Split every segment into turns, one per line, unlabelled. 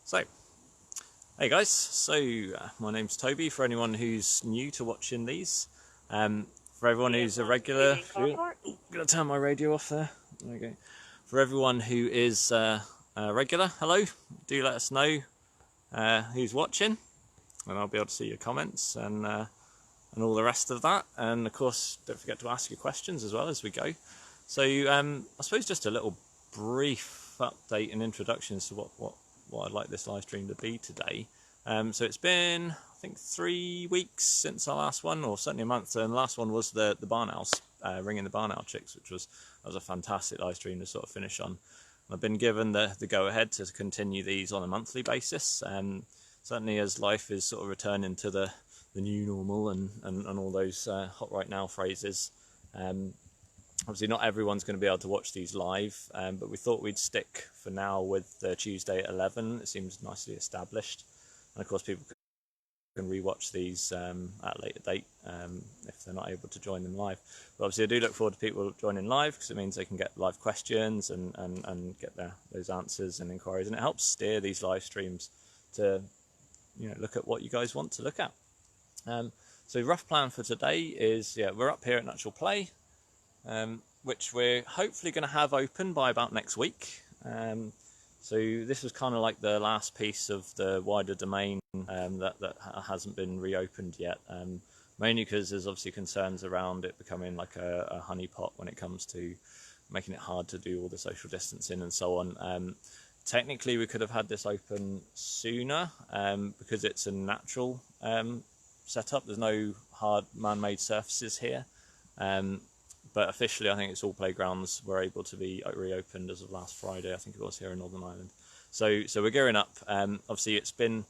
So, hey guys, my name's Toby, for anyone who's new to watching these. For everyone who's a regular, gonna turn my radio off there. There we go. For everyone who is a regular, hello, do let us know who's watching, and I'll be able to see your comments and all the rest of that. And of course, don't forget to ask your questions as well as we go. So I suppose just a little brief update and introduction as to what I'd like this live stream to be today. So it's been, I think, 3 weeks since our last one, or certainly a month. And the last one was the barn owls, ringing the barn owl chicks, which was a fantastic live stream to sort of finish on. I've been given the go ahead to continue these on a monthly basis. Certainly as life is sort of returning to the new normal and all those hot right now phrases. Obviously not everyone's going to be able to watch these live, but we thought we'd stick for now with Tuesday at 11. It seems nicely established, and of course people can rewatch these at a later date if they're not able to join them live. But obviously I do look forward to people joining live, because it means they can get live questions and get those answers and inquiries, and it helps steer these live streams to look at what you guys want to look at. So rough plan for today is, we're up here at Natural Play, which we're hopefully going to have open by about next week. So this was kind of like the last piece of the wider domain that hasn't been reopened yet, mainly because there's obviously concerns around it becoming like a honeypot when it comes to making it hard to do all the social distancing and so on. Technically we could have had this open sooner, because it's a natural setup. There's no hard man-made surfaces here. But officially, I think it's all playgrounds were able to be reopened as of last Friday. I think it was here in Northern Ireland. So we're gearing up. Obviously, it's been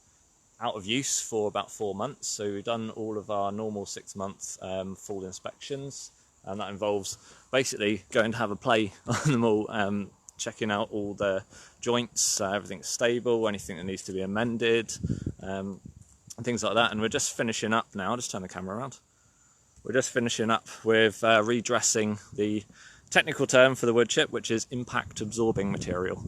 out of use for about 4 months. So we've done all of our normal 6-month full inspections, and that involves basically going to have a play on them all, checking out all the joints, everything's stable, anything that needs to be amended, and things like that. And we're just finishing up now. Just turn the camera around. We're just finishing up with redressing the technical term for the wood chip, which is impact absorbing material.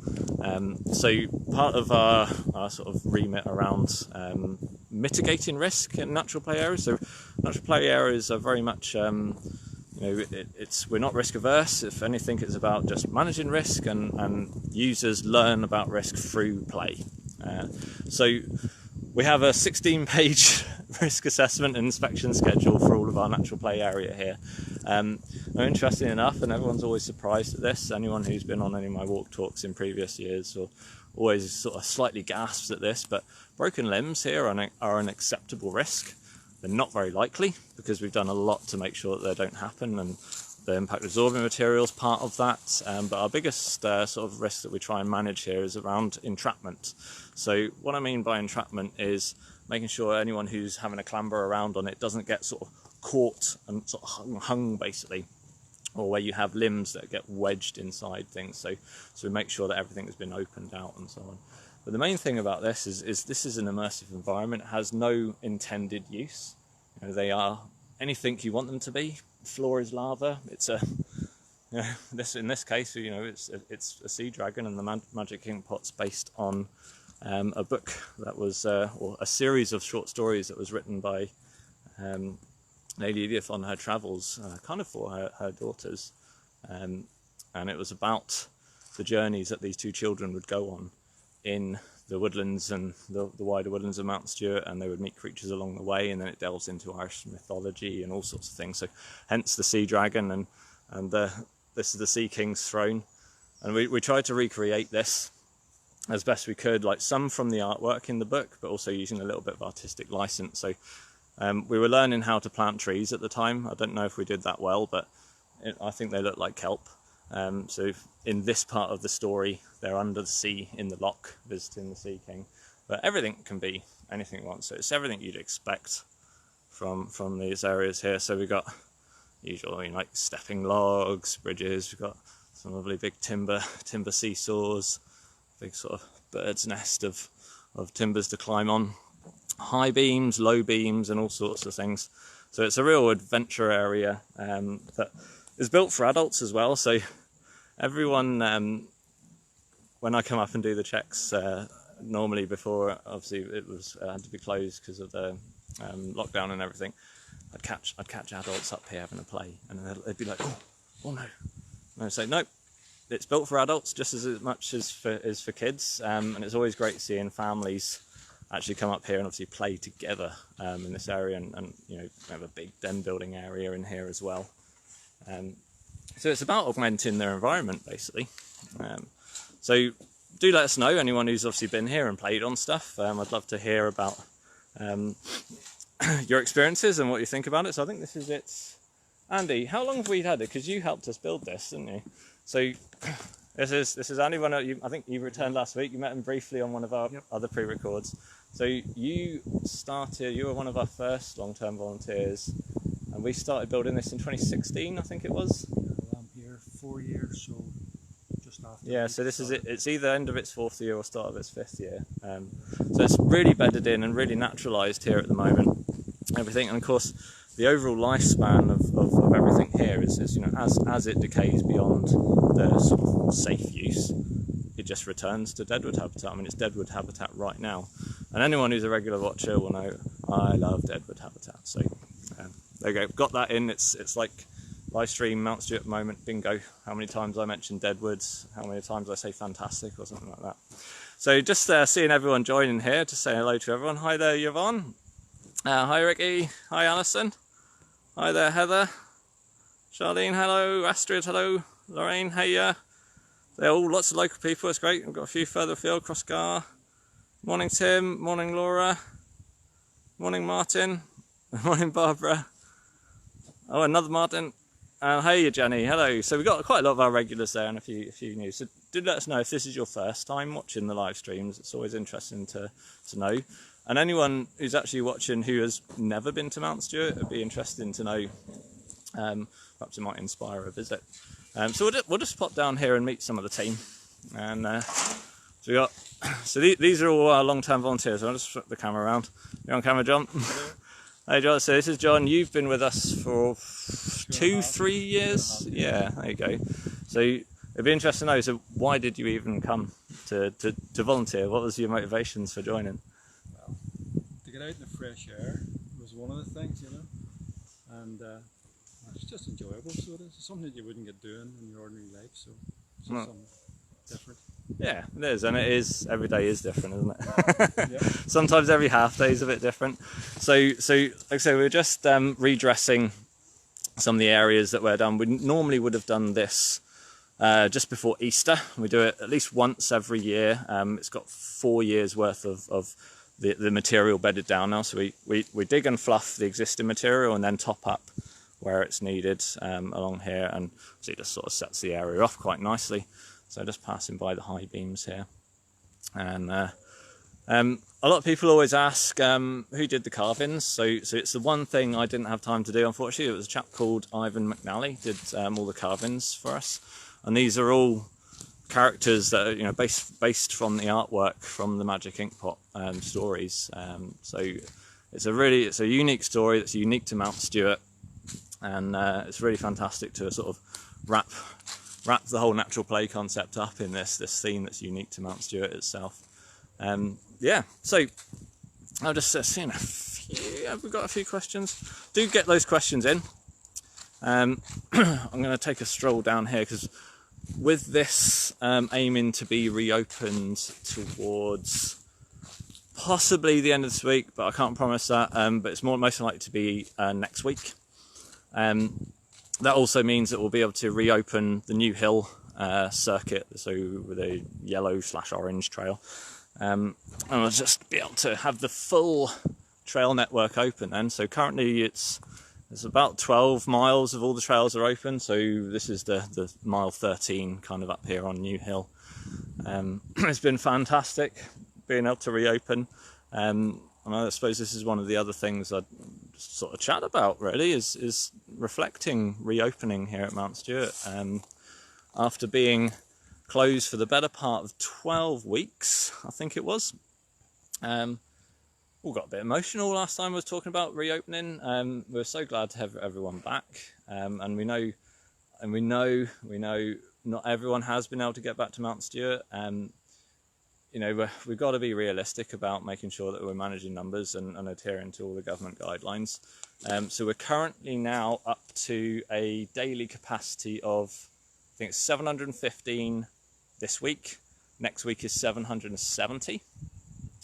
So part of our sort of remit around mitigating risk in natural play areas. So natural play areas are very much, we're not risk averse. If anything, it's about just managing risk, and users learn about risk through play. So we have a 16-page risk assessment and inspection schedule for all of our natural play area here. Interesting enough, and everyone's always surprised at this, anyone who's been on any of my walk talks in previous years or always sort of slightly gasps at this, but broken limbs here are an acceptable risk. They're not very likely, because we've done a lot to make sure that they don't happen, and the impact absorbing material is part of that. But our biggest sort of risk that we try and manage here is around entrapment. So what I mean by entrapment is making sure anyone who's having a clamber around on it doesn't get sort of caught and sort of hung basically, or where you have limbs that get wedged inside things. So we make sure that everything has been opened out and so on. But the main thing about this is this is an immersive environment. It has no intended use. They are anything you want them to be. Floor is lava. It's in this case, it's a sea dragon, and the magic ink pot's based on a book that was, or a series of short stories that was written by Lady Edith on her travels, kind of for her daughters, and it was about the journeys that these two children would go on in the woodlands and the wider woodlands of Mount Stewart, and they would meet creatures along the way, and then it delves into Irish mythology and all sorts of things. So hence the sea dragon, and this is the sea king's throne, and we tried to recreate this as best we could, like some from the artwork in the book, but also using a little bit of artistic license. So we were learning how to plant trees at the time. I don't know if we did that well, but I think they look like kelp. So in this part of the story, they're under the sea in the loch visiting the Sea King, but everything can be anything you want. So it's everything you'd expect from these areas here. So we've got usual, like stepping logs, bridges. We've got some lovely big timber seesaws, big sort of bird's nest of timbers to climb on, high beams, low beams, and all sorts of things. So it's a real adventure area that is built for adults as well. So everyone, when I come up and do the checks, normally before, obviously it was had to be closed because of the lockdown and everything, I'd catch adults up here having a play, and they'd be like, oh no. And I'd say, nope, it's built for adults just as much as for kids, and it's always great seeing families actually come up here and obviously play together in this area, and you know, we have a big den building area in here as well. So it's about augmenting their environment basically. So do let us know, anyone who's obviously been here and played on stuff. I'd love to hear about your experiences and what you think about it. So I think this is it. Andy, how long have we had it? Because you helped us build this, didn't you? So this is Andy. I think you returned last week. You met him briefly on one of our other pre-records. So you were one of our first long-term volunteers, and we started building this in 2016, I think it was.
I'm here 4 years, so just after.
Yeah, so this is it. It's either end of its 4th year or start of its 5th year. So it's really bedded in and really naturalised here at the moment. Everything, and of course, the overall lifespan of everything here is, you know, as it decays beyond the sort of safe use, it just returns to deadwood habitat. I mean, it's deadwood habitat right now, and anyone who's a regular watcher will know I love deadwood habitat. So there you go, got that in. It's like Livestream Mount Stewart at the moment, bingo. How many times I mention deadwoods, how many times I say fantastic or something like that. So just seeing everyone joining here, just saying hello to everyone. Hi there, Yvonne. Hi Ricky. Hi Alison. Hi there, Heather. Charlene, hello. Astrid, hello. Lorraine, hey. They're all lots of local people. It's great. We've got a few further afield. Crossgar. Morning, Tim. Morning, Laura. Morning, Martin. Morning, Barbara. Oh, another Martin. Hey, Jenny. Hello. So we've got quite a lot of our regulars there and a few new. So do let us know if this is your first time watching the live streams. It's always interesting to know. And anyone who's actually watching who has never been to Mount Stewart, it'd be interesting to know. Perhaps it might inspire a visit. So we'll just pop down here and meet some of the team. And so these are all our long-term volunteers. I'll just flip the camera around. You're on camera, John. Hey, John. So this is John. You've been with us for 2-3 years. Yeah, there you go. So it'd be interesting to know. So why did you even come to volunteer? What was your motivations for joining?
To get out in the fresh air was one of the things, you know, and it's just enjoyable. So it is something that you wouldn't get doing in your ordinary life. So it's just something different. Yeah,
it is, and it is. Every day is different, isn't it? Yeah. Sometimes every half day is a bit different. So like I say, we're just redressing some of the areas that we're done. We normally would have done this just before Easter. We do it at least once every year. It's got 4 years worth of the material bedded down now, so we dig and fluff the existing material and then top up where it's needed along here, and so it just sort of sets the area off quite nicely. So just passing by the high beams here, and a lot of people always ask who did the carvings. So it's the one thing I didn't have time to do, unfortunately. It was a chap called Ivan McNally did all the carvings for us, and these are all characters that are, you know, based from the artwork from the Magic Inkpot stories. So it's a unique story that's unique to Mount Stewart, and it's really fantastic to sort of wrap the whole natural play concept up in this theme that's unique to Mount Stewart itself. Yeah, so I'll just seeing a few. Have we got a few questions? Do get those questions in. I'm going to take a stroll down here because with this aiming to be reopened towards possibly the end of this week, but I can't promise that. But it's most likely to be next week. That also means that we'll be able to reopen the New Hill circuit, so with a yellow/orange trail, and we'll just be able to have the full trail network open then. So currently it's about 12 miles of all the trails are open, so this is the mile 13 kind of up here on New Hill. It's been fantastic being able to reopen, and I suppose this is one of the other things I'd sort of chat about really is reflecting reopening here at Mount Stewart after being closed for the better part of 12 weeks, I think it was. We got a bit emotional last time I was talking about reopening. We're so glad to have everyone back, and we know not everyone has been able to get back to Mount Stewart. you know, we've got to be realistic about making sure that we're managing numbers and adhering to all the government guidelines. So we're currently now up to a daily capacity of, I think it's 715 this week. Next week is 770.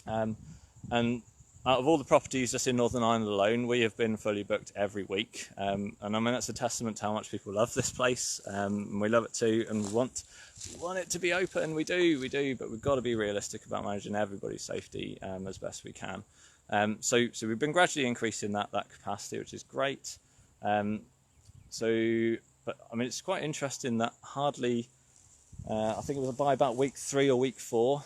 And out of all the properties just in Northern Ireland alone, we have been fully booked every week. And I mean, that's a testament to how much people love this place. And we love it too, and we want it to be open. We do, but we've got to be realistic about managing everybody's safety as best we can. So we've been gradually increasing that capacity, which is great. But I mean, it's quite interesting that hardly, I think it was by about week 3 or week 4,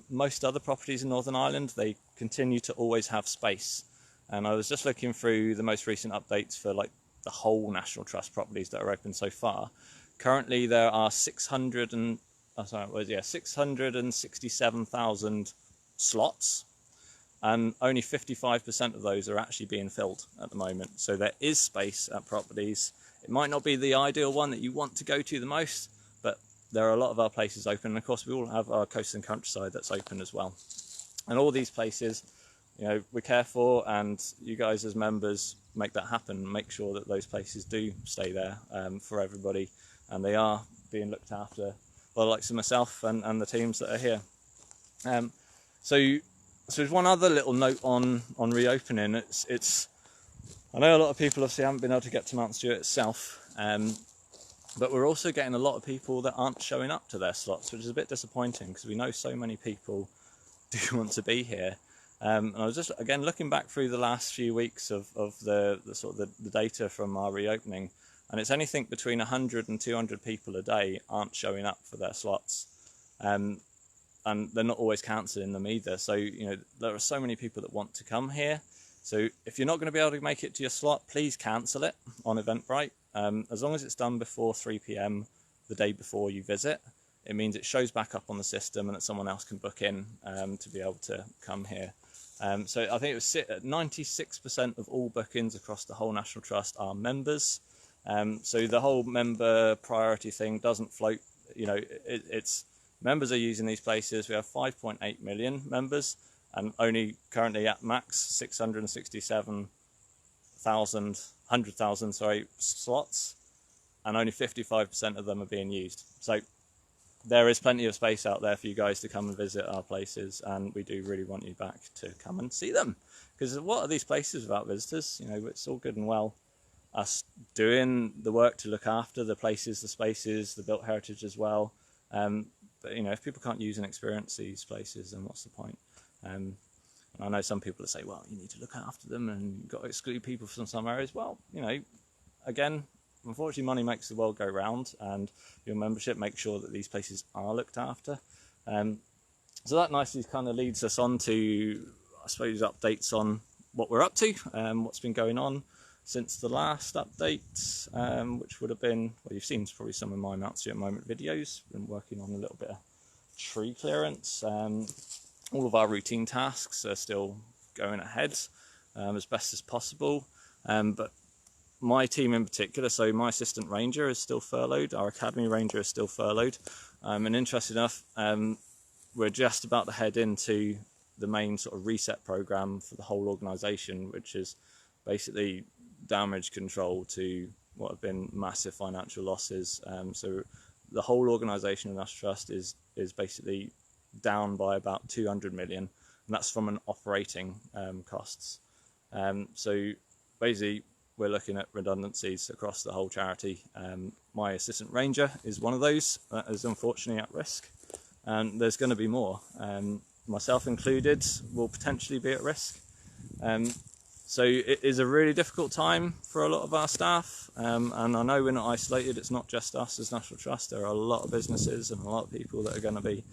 most other properties in Northern Ireland, they continue to always have space. And I was just looking through the most recent updates for like the whole National Trust properties that are open so far. Currently there are 667,000 slots, and only 55% of those are actually being filled at the moment. So there is space at properties. It might not be the ideal one that you want to go to the most, but there are a lot of our places open, and of course we all have our coast and countryside that's open as well. And all these places, you know, we care for, and you guys as members make that happen, make sure that those places do stay there for everybody, and they are being looked after by the likes of myself and the teams that are here. So there's one other little note on reopening. It's I know a lot of people obviously haven't been able to get to Mount Stewart itself, but we're also getting a lot of people that aren't showing up to their slots, which is a bit disappointing because we know so many people do want to be here. And I was just again looking back through the last few weeks of the sort of the data from our reopening, and it's anything between 100 and 200 people a day aren't showing up for their slots, and they're not always cancelling them either. So you know, there are so many people that want to come here. So if you're not going to be able to make it to your slot, please cancel it on Eventbrite. As long as it's done before 3 PM the day before you visit, it means it shows back up on the system and that someone else can book in to be able to come here. So I think it was sit at 96% of all bookings across the whole National Trust are members. So the whole member priority thing doesn't float. You know, it's members are using these places. We have 5.8 million members, and only currently at max 100,000 slots, and only 55% of them are being used. So there is plenty of space out there for you guys to come and visit our places, and we do really want you back to come and see them, because what are these places without visitors? You know, it's all good and well us doing the work to look after the places, the spaces, the built heritage as well, but you know, if people can't use and experience these places, then what's the point? And I know some people say, well, you need to look after them and you've got to exclude people from some areas. Well, you know, again, unfortunately, money makes the world go round, and your membership makes sure that these places are looked after. So that nicely kind of leads us on to, I suppose, updates on what we're up to, what's been going on since the last update, which would have been, well, you've seen probably some of my Mount Stewart Moment videos. Been working on a little bit of tree clearance. All of our routine tasks are still going ahead as best as possible, but my team in particular, so my assistant ranger is still furloughed, our academy ranger is still furloughed, and interesting enough, we're just about to head into the main sort of reset program for the whole organisation, which is basically damage control to what have been massive financial losses. So the whole organisation of National Trust is basically down by about 200 million, and that's from an operating costs. So basically we're looking at redundancies across the whole charity. My assistant ranger is one of those that is unfortunately at risk, and there's going to be more. Myself included will potentially be at risk. So it is a really difficult time for a lot of our staff, and I know we're not isolated. It's not just us as National Trust. There are a lot of businesses and a lot of people that are going to be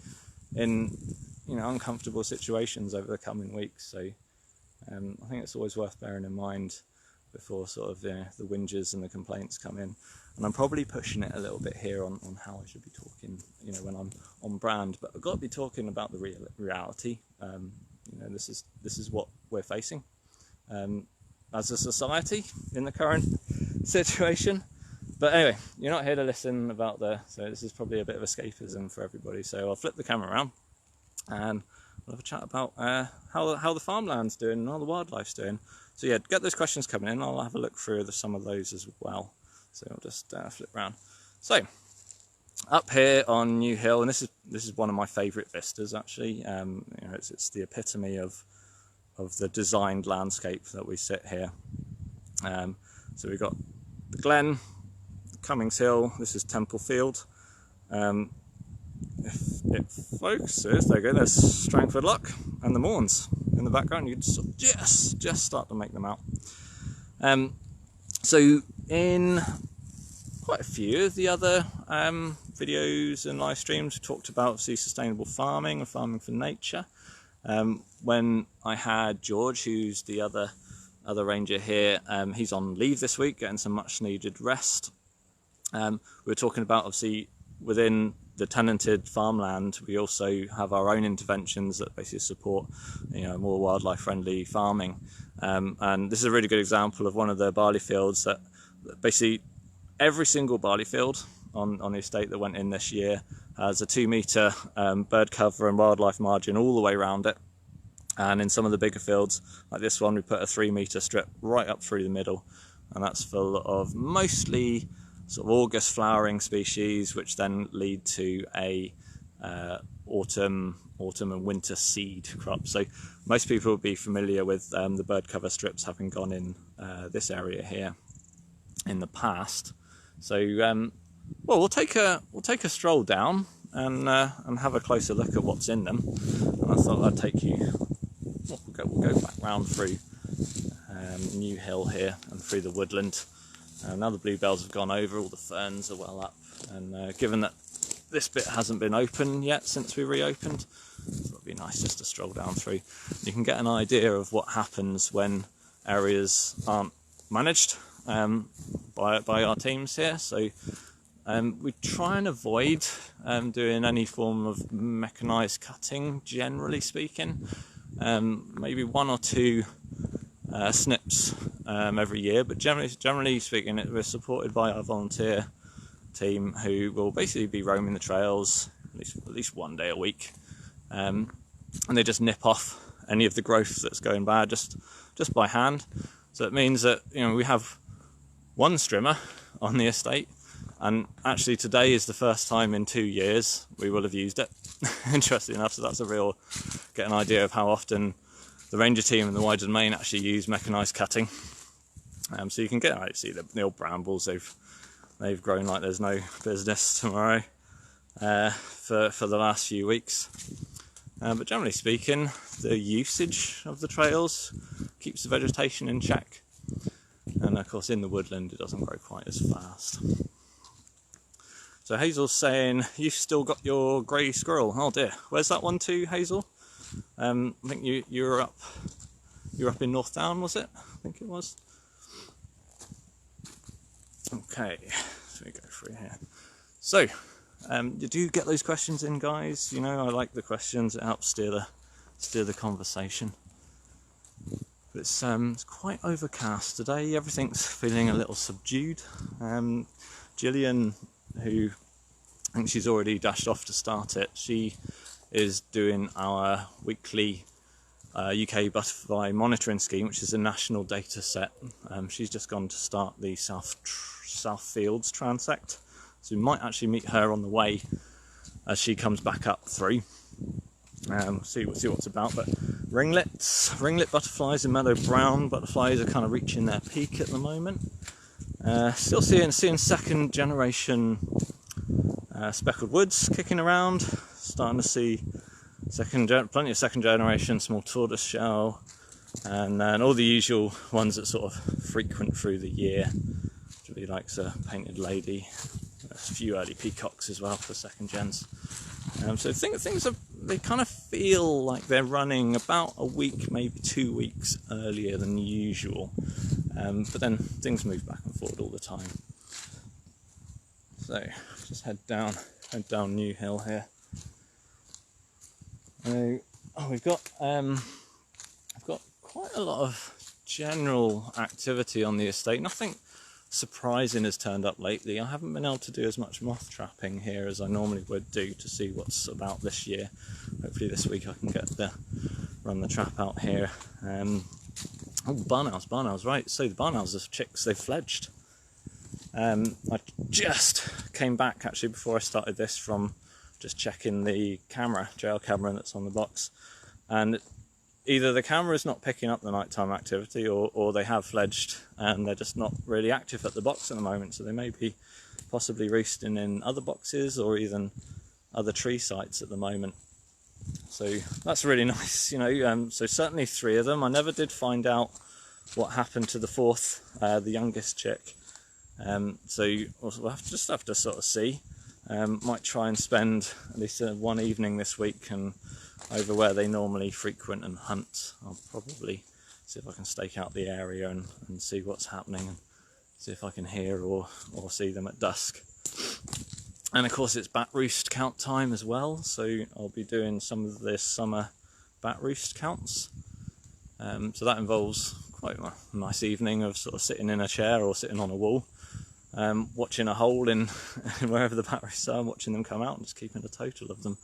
in, you know, uncomfortable situations over the coming weeks. So I think it's always worth bearing in mind before sort of the whinges and the complaints come in. And I'm probably pushing it a little bit here on how I should be talking, you know, when I'm on brand, but I've got to be talking about the reality. You know, this is what we're facing as a society in the current situation. But anyway, you're not here to listen about so this is probably a bit of escapism for everybody, so I'll flip the camera around. and we'll have a chat about how the farmland's doing and how the wildlife's doing. So yeah, get those questions coming in. I'll have a look through some of those as well. So I'll just flip around. So up here on New Hill, and this is one of my favourite vistas actually. You know, it's the epitome of the designed landscape that we sit here. So we've got the Glen, Cummings Hill. This is Temple Field. If it focuses, there you go. There's Strangford Lock and the Mourns in the background. You can just start to make them out. So in quite a few of the other videos and live streams, we talked about sustainable farming and farming for nature. When I had George, who's the other ranger here, he's on leave this week, getting some much needed rest. We were talking about, obviously, within the tenanted farmland, we also have our own interventions that basically support, you know, more wildlife friendly farming. And this is a really good example of one of the barley fields that basically every single barley field on the estate that went in this year has a 2 metre bird cover and wildlife margin all the way around it. And in some of the bigger fields, like this one, we put a 3 metre strip right up through the middle, and that's full of mostly sort of August flowering species, which then lead to a autumn and winter seed crop. So most people will be familiar with the bird cover strips having gone in this area here in the past. So well, we'll take a stroll down and have a closer look at what's in them. And I thought I'd take you. We'll go back round through New Hill here and through the woodland. Now the bluebells have gone over, all the ferns are well up, and given that this bit hasn't been open yet since we reopened, it would be nice just to stroll down through. You can get an idea of what happens when areas aren't managed by our teams here. So we try and avoid doing any form of mechanised cutting, generally speaking. Maybe 1 or 2 snips every year, but generally speaking, we're supported by our volunteer team, who will basically be roaming the trails at least 1 day a week, and they just nip off any of the growth that's going bad just by hand. So it means that, you know, we have 1 strimmer on the estate, and actually today is the first time in 2 years we will have used it. Interesting enough, so that's a real get an idea of how often the ranger team and the wider domain actually use mechanised cutting. So you can get out, see the old brambles, they've grown like there's no business tomorrow for the last few weeks. But generally speaking, the usage of the trails keeps the vegetation in check, and of course in the woodland it doesn't grow quite as fast. So Hazel's saying, you've still got your grey squirrel. Oh dear, where's that one to, Hazel? I think you were up in North Down, was it? I think it was. Okay, so we go through here. So, you do get those questions in, guys. You know, I like the questions. It helps steer the conversation. But it's quite overcast today. Everything's feeling a little subdued. Gillian, who I think she's already dashed off to start it, she is doing our weekly UK butterfly monitoring scheme, which is a national data set. She's just gone to start the South Fields transect, so we might actually meet her on the way as she comes back up through. See what's about. But ringlet butterflies and meadow brown butterflies are kind of reaching their peak at the moment. Still seeing second generation speckled woods kicking around. Starting to see plenty of second generation small tortoise shell, and then all the usual ones that sort of frequent through the year. Julie likes a painted lady. A few early peacocks as well for second gens. So things they kind of feel like they're running about a week, maybe 2 weeks earlier than usual. But then things move back and forward all the time. So just head down New Hill here. I've got quite a lot of general activity on the estate. Nothing surprising has turned up lately. I haven't been able to do as much moth trapping here as I normally would do to see what's about this year. Hopefully this week I can run the trap out here. Oh, barn owls, right. So the barn owls are chicks, they've fledged. I just came back actually before I started this from just checking the jail camera that's on the box, and either the camera is not picking up the nighttime activity or they have fledged and they're just not really active at the box at the moment, so they may be possibly roosting in other boxes or even other tree sites at the moment. So that's really nice, you know. So certainly 3 of them. I never did find out what happened to the 4th, the youngest chick. So we'll just have to sort of see. Might try and spend at least one evening this week and over where they normally frequent and hunt. I'll probably see if I can stake out the area and see what's happening and see if I can hear or see them at dusk. And of course it's bat roost count time as well, so I'll be doing some of this summer bat roost counts. So that involves quite a nice evening of sort of sitting in a chair or sitting on a wall, watching a hole in wherever the bat roosts are, watching them come out and just keeping a total of them.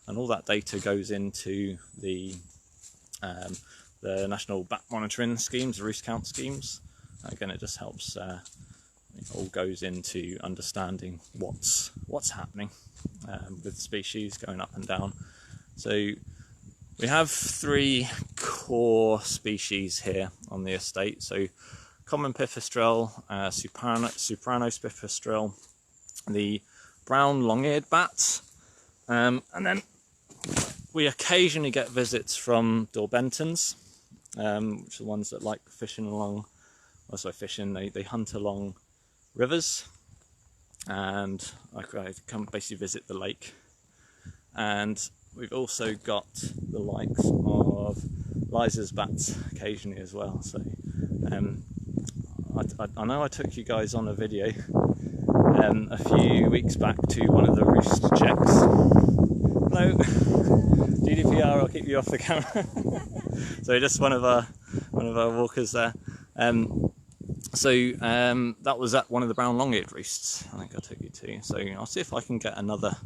And all that data goes into the national bat monitoring schemes, the roost count schemes. Again, it just helps. It all goes into understanding what's happening with species going up and down. So we have 3 core species here on the estate. So common pipistrelle, Sopranos pipistrelle, the brown long-eared bat, and then we occasionally get visits from Daurbentons, which are the ones that like fishing along. Also fishing, they hunt along rivers, and I come basically visit the lake. And we've also got the likes of Liza's bats occasionally as well. So I know I took you guys on a video a few weeks back to one of the roost checks. No, GDPR, I'll keep you off the camera. So just one of our walkers there. So that was at one of the brown long-eared roosts I think I took you to. So I'll see if I can get another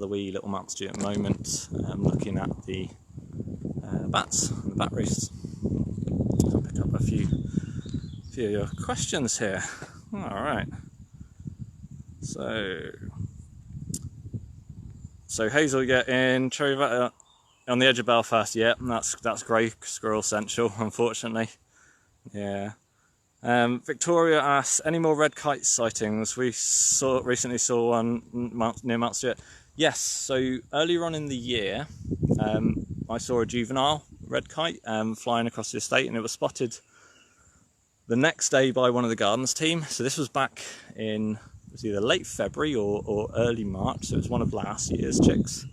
wee little Mount Stewart moment looking at the bats and the bat roosts. I'll pick up a few of your questions here. Alright. So Hazel in Cherry Valley on the edge of Belfast, yeah, that's grey squirrel central, unfortunately. Yeah. Victoria asks, any more red kite sightings? We recently saw one near Mount Stewart. Yes, so earlier on in the year, I saw a juvenile red kite flying across the estate, and it was spotted the next day by one of the gardens team. So this was back in, it was either late February or early March, so it was one of last year's chicks.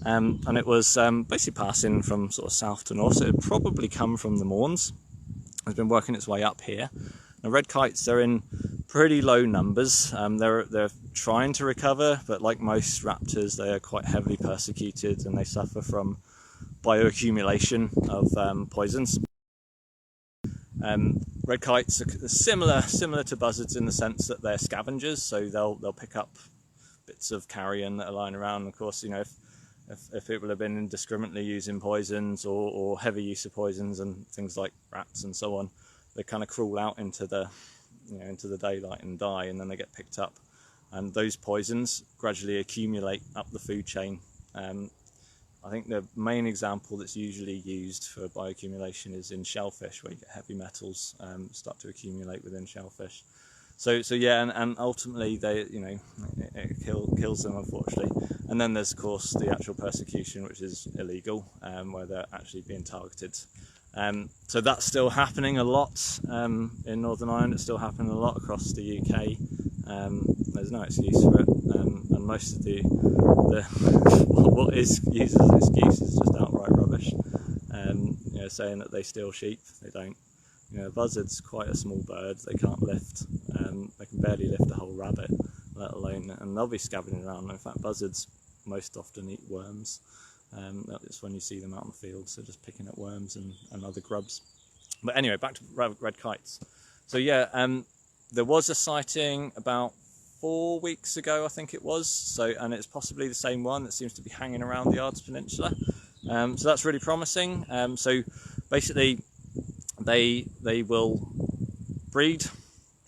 And it was basically passing from sort of south to north, so it had probably come from the Mourns. It's been working its way up here. Now red kites, they're in pretty low numbers. They're trying to recover, but like most raptors, they are quite heavily persecuted and they suffer from bioaccumulation of poisons. Red kites are similar to buzzards in the sense that they're scavengers, so they'll pick up bits of carrion that are lying around. Of course, you know, if people have been indiscriminately using poisons or heavy use of poisons and things like rats and so on, they kind of crawl out into the daylight and die, and then they get picked up, and those poisons gradually accumulate up the food chain. I think the main example that's usually used for bioaccumulation is in shellfish, where you get heavy metals start to accumulate within shellfish. So yeah, and ultimately it kills them, unfortunately. And then there's of course the actual persecution, which is illegal, where they're actually being targeted. So that's still happening a lot in Northern Ireland. It's still happening a lot across the UK. There's no excuse for it, and most of the what is used as an excuse is just outright rubbish. Saying that they steal sheep, they don't. A buzzard's quite a small bird. They can't lift. They can barely lift a whole rabbit, let alone. And they'll be scavenging around. In fact, buzzards most often eat worms. That's when you see them out in the field. So just picking up worms and other grubs. But anyway, back to red kites. So yeah, There was a sighting about 4 weeks ago, I think it was. So, and it's possibly the same one that seems to be hanging around the Ards Peninsula. So that's really promising. So basically, they will breed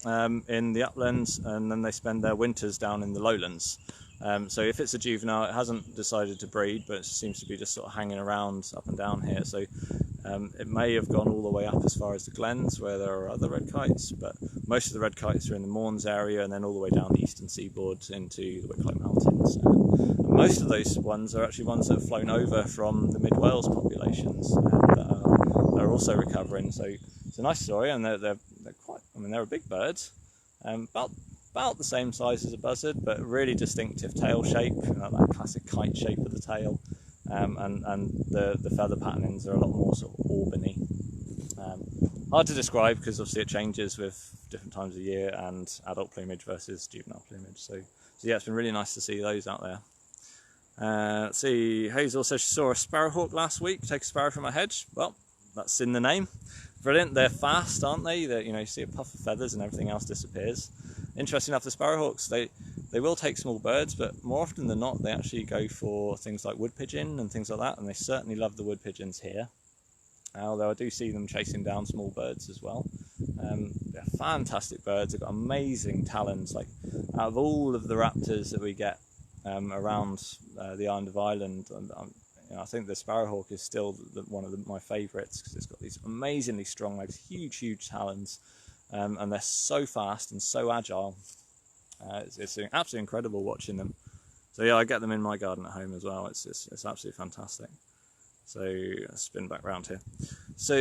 in the uplands, and then they spend their winters down in the lowlands. So if it's a juvenile, it hasn't decided to breed, but it seems to be just sort of hanging around up and down here. So it may have gone all the way up as far as the glens where there are other red kites, but most of the red kites are in the Mournes area and then all the way down the eastern seaboard into the Wicklow Mountains. And most of those ones are actually ones that have flown over from the Mid Wales populations that are also recovering. So it's a nice story, and they're quite, I mean, they're a big bird, about the same size as a buzzard, but really distinctive tail shape, that classic kite shape of the tail, and the feather patternings are a lot more sort of aubany. Hard to describe because obviously it changes with different times of year and adult plumage versus juvenile plumage. So yeah, it's been really nice to see those out there. Let's see, Hazel says she saw a sparrowhawk last week take a sparrow from a hedge. Well, that's in the name. Brilliant. They're fast, aren't they? You see a puff of feathers and everything else disappears. Interesting enough, the sparrowhawks, they will take small birds, but more often than not they actually go for things like wood pigeon and things like that, and they certainly love the wood pigeons here. Although I do see them chasing down small birds as well. They're fantastic birds. They've got amazing talons. Like, out of all of the raptors that we get around the island of Ireland, I think the sparrowhawk is still one of my favourites because it's got these amazingly strong legs, huge talons, and they're so fast and so agile. It's absolutely incredible watching them. So yeah, I get them in my garden at home as well. It's absolutely fantastic. So let's spin back round here. So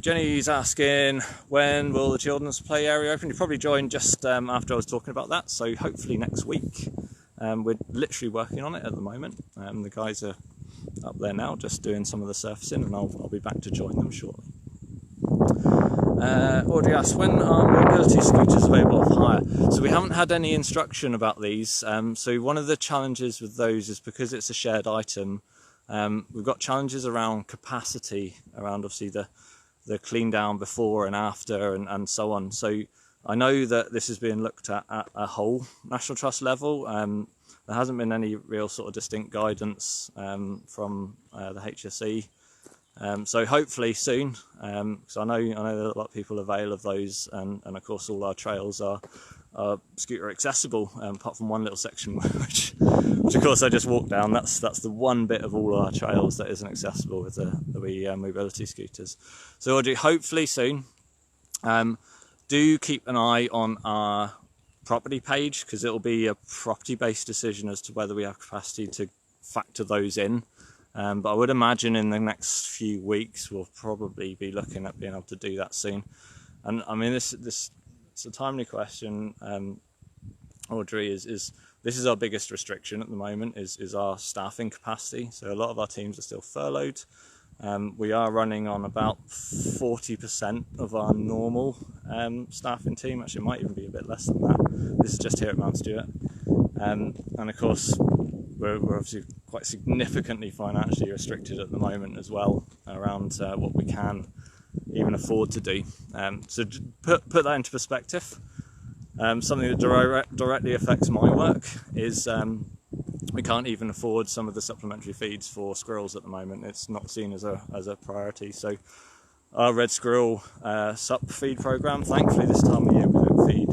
Jenny's asking, when will the children's play area open? You probably joined just after I was talking about that. So hopefully next week. We're literally working on it at the moment. The guys are up there now, just doing some of the surfacing, and I'll be back to join them shortly. Audrey asks, when are mobility scooters available off hire? So we haven't had any instruction about these. So one of the challenges with those is because it's a shared item. We've got challenges around capacity, around obviously the clean down before and after and so on. So I know that this is being looked at a whole National Trust level. There hasn't been any real sort of distinct guidance from the HSE. So hopefully soon, because I know that a lot of people avail of those, and of course all our trails are scooter accessible, apart from one little section which of course I just walked down. That's the one bit of all our trails that isn't accessible with the mobility scooters. So Audrey, hopefully soon. Do keep an eye on our property page, because it'll be a property based decision as to whether we have capacity to factor those in. But I would imagine in the next few weeks we'll probably be looking at being able to do that soon. And I mean, this it's a timely question, Audrey. This is our biggest restriction at the moment, is our staffing capacity. So a lot of our teams are still furloughed. We are running on about 40% of our normal staffing team. Actually, it might even be a bit less than that. This is just here at Mount Stewart. And of course, we're obviously quite significantly financially restricted at the moment as well, around what we can even afford to do. So put that into perspective. Something that directly affects my work is we can't even afford some of the supplementary feeds for squirrels at the moment. It's not seen as a priority. So our red squirrel sup feed program, thankfully this time of year we don't feed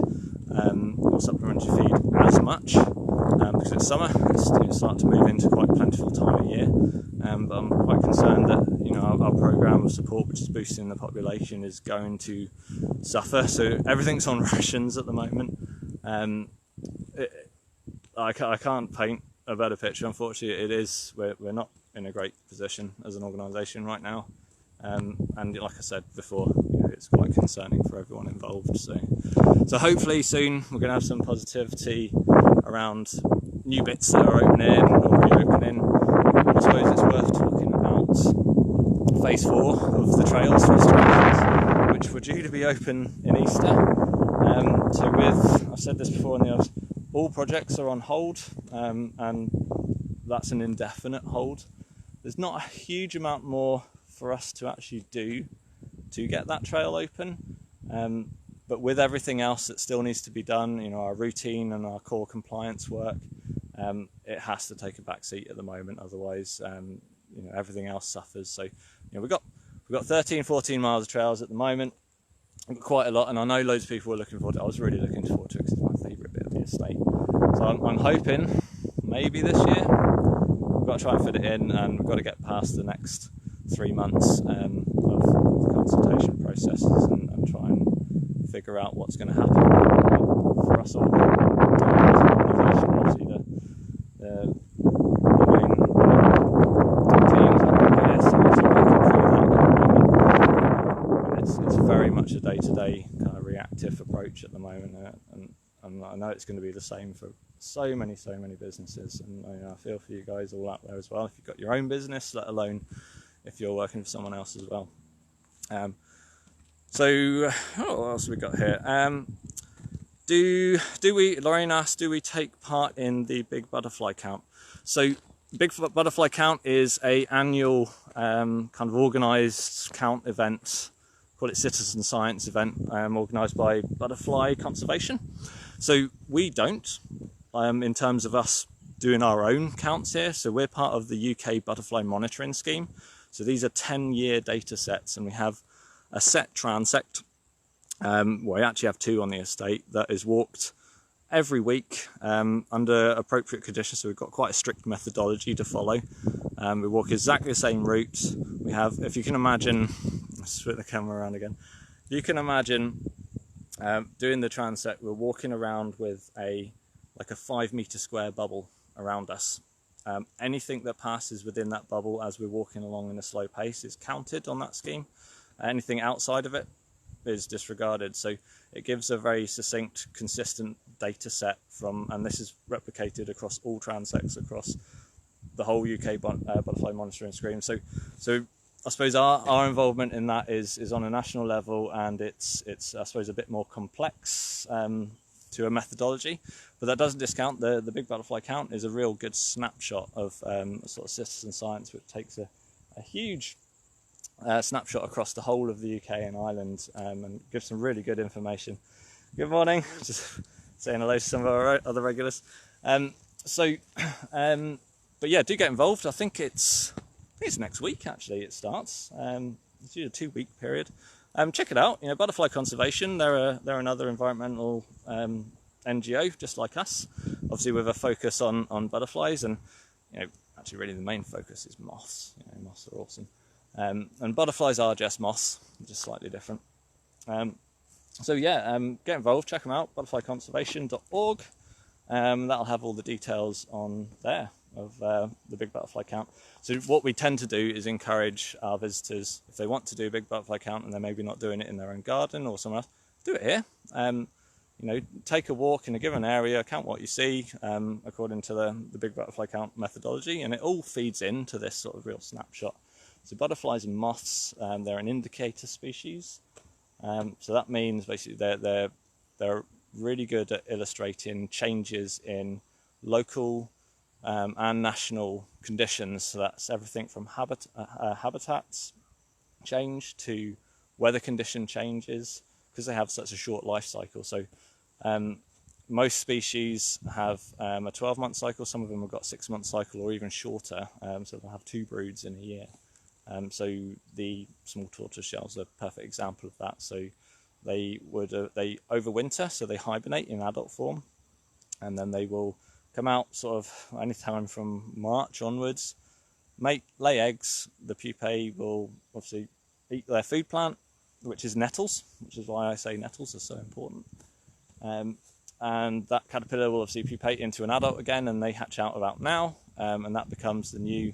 or supplementary feed as much because it's summer. It's starting to move into quite a plentiful time of year. But I'm quite concerned that our program of support, which is boosting the population, is going to suffer. So everything's on rations at the moment. I can't paint a better picture. Unfortunately, we're not in a great position as an organisation right now, and like I said before, it's quite concerning for everyone involved. So hopefully soon we're going to have some positivity around new bits that are opening or reopening. I suppose it's worth talking about phase 4 of the trails restorations, which were due to be open in Easter. So I've said this before in the others, all projects are on hold, and that's an indefinite hold. There's not a huge amount more for us to actually do to get that trail open. but with everything else that still needs to be done, you know, our routine and our core compliance work, it has to take a back seat at the moment. Otherwise, you know, everything else suffers. So, you know, we've got 13, 14 miles of trails at the moment. We've got quite a lot, and I know loads of people were looking forward to it. I was really looking forward to it because it's my favourite bit of the estate. So I'm hoping maybe this year we've got to try and fit it in, and we've got to get past the next 3 months of the consultation processes and try and figure out what's going to happen for us all. Obviously, the main teams up here, so working through that. It's very much a day-to-day kind of reactive approach at the moment, and I know it's going to be the same for so many businesses, and you know, I feel for you guys all out there as well. If you've got your own business, let alone if you're working for someone else as well. So what else have we got here? Lorraine asked, do we take part in the Big Butterfly Count? So Big Butterfly Count is a annual kind of organised count event, call it citizen science event, organised by Butterfly Conservation. So we don't, in terms of us doing our own counts here. So we're part of the UK Butterfly Monitoring Scheme. So these are 10-year data sets, and we have a set transect. Well, we actually have 2 on the estate that is walked every week under appropriate conditions. So we've got quite a strict methodology to follow. We walk exactly the same route. We have, if you can imagine, let's switch the camera around again. You can imagine doing the transect. We're walking around with like a 5-meter square bubble around us. Anything that passes within that bubble as we're walking along in a slow pace is counted on that scheme. Anything outside of it is disregarded. So it gives a very succinct, consistent data set and this is replicated across all transects across the whole UK Butterfly Monitoring Scheme. So I suppose our involvement in that is on a national level, and it's I suppose a bit more complex to a methodology, but that doesn't discount the Big Butterfly Count is a real good snapshot of sort of citizen science, which takes a huge snapshot across the whole of the UK and Ireland, and gives some really good information. Good morning, just saying hello to some of our other regulars. But yeah, do get involved. I think it's next week actually it starts. It's usually a 2-week period. Check it out. You know, Butterfly Conservation, they're another environmental NGO just like us, obviously with a focus on butterflies, and you know, actually really the main focus is moths. You know, moths are awesome, and butterflies are just moths, just slightly different. So yeah, get involved, check them out, butterflyconservation.org. That'll have all the details on there of the Big Butterfly Count. So what we tend to do is encourage our visitors, if they want to do a Big Butterfly Count and they're maybe not doing it in their own garden or somewhere else, do it here. You know, take a walk in a given area, count what you see according to the Big Butterfly Count methodology, and it all feeds into this sort of real snapshot. So butterflies and moths, they're an indicator species. So that means basically they're really good at illustrating changes in local and national conditions. So that's everything from habitats change to weather condition changes, because they have such a short life cycle. So most species have a 12-month cycle. Some of them have got a 6-month cycle or even shorter. So they'll have 2 broods in a year. So the small tortoise shells are a perfect example of that. So they overwinter, so they hibernate in adult form, and then they will come out sort of any time from March onwards, lay eggs. The pupae will obviously eat their food plant, which is nettles, which is why I say nettles are so important. And that caterpillar will obviously pupate into an adult again, and they hatch out about now, and that becomes the new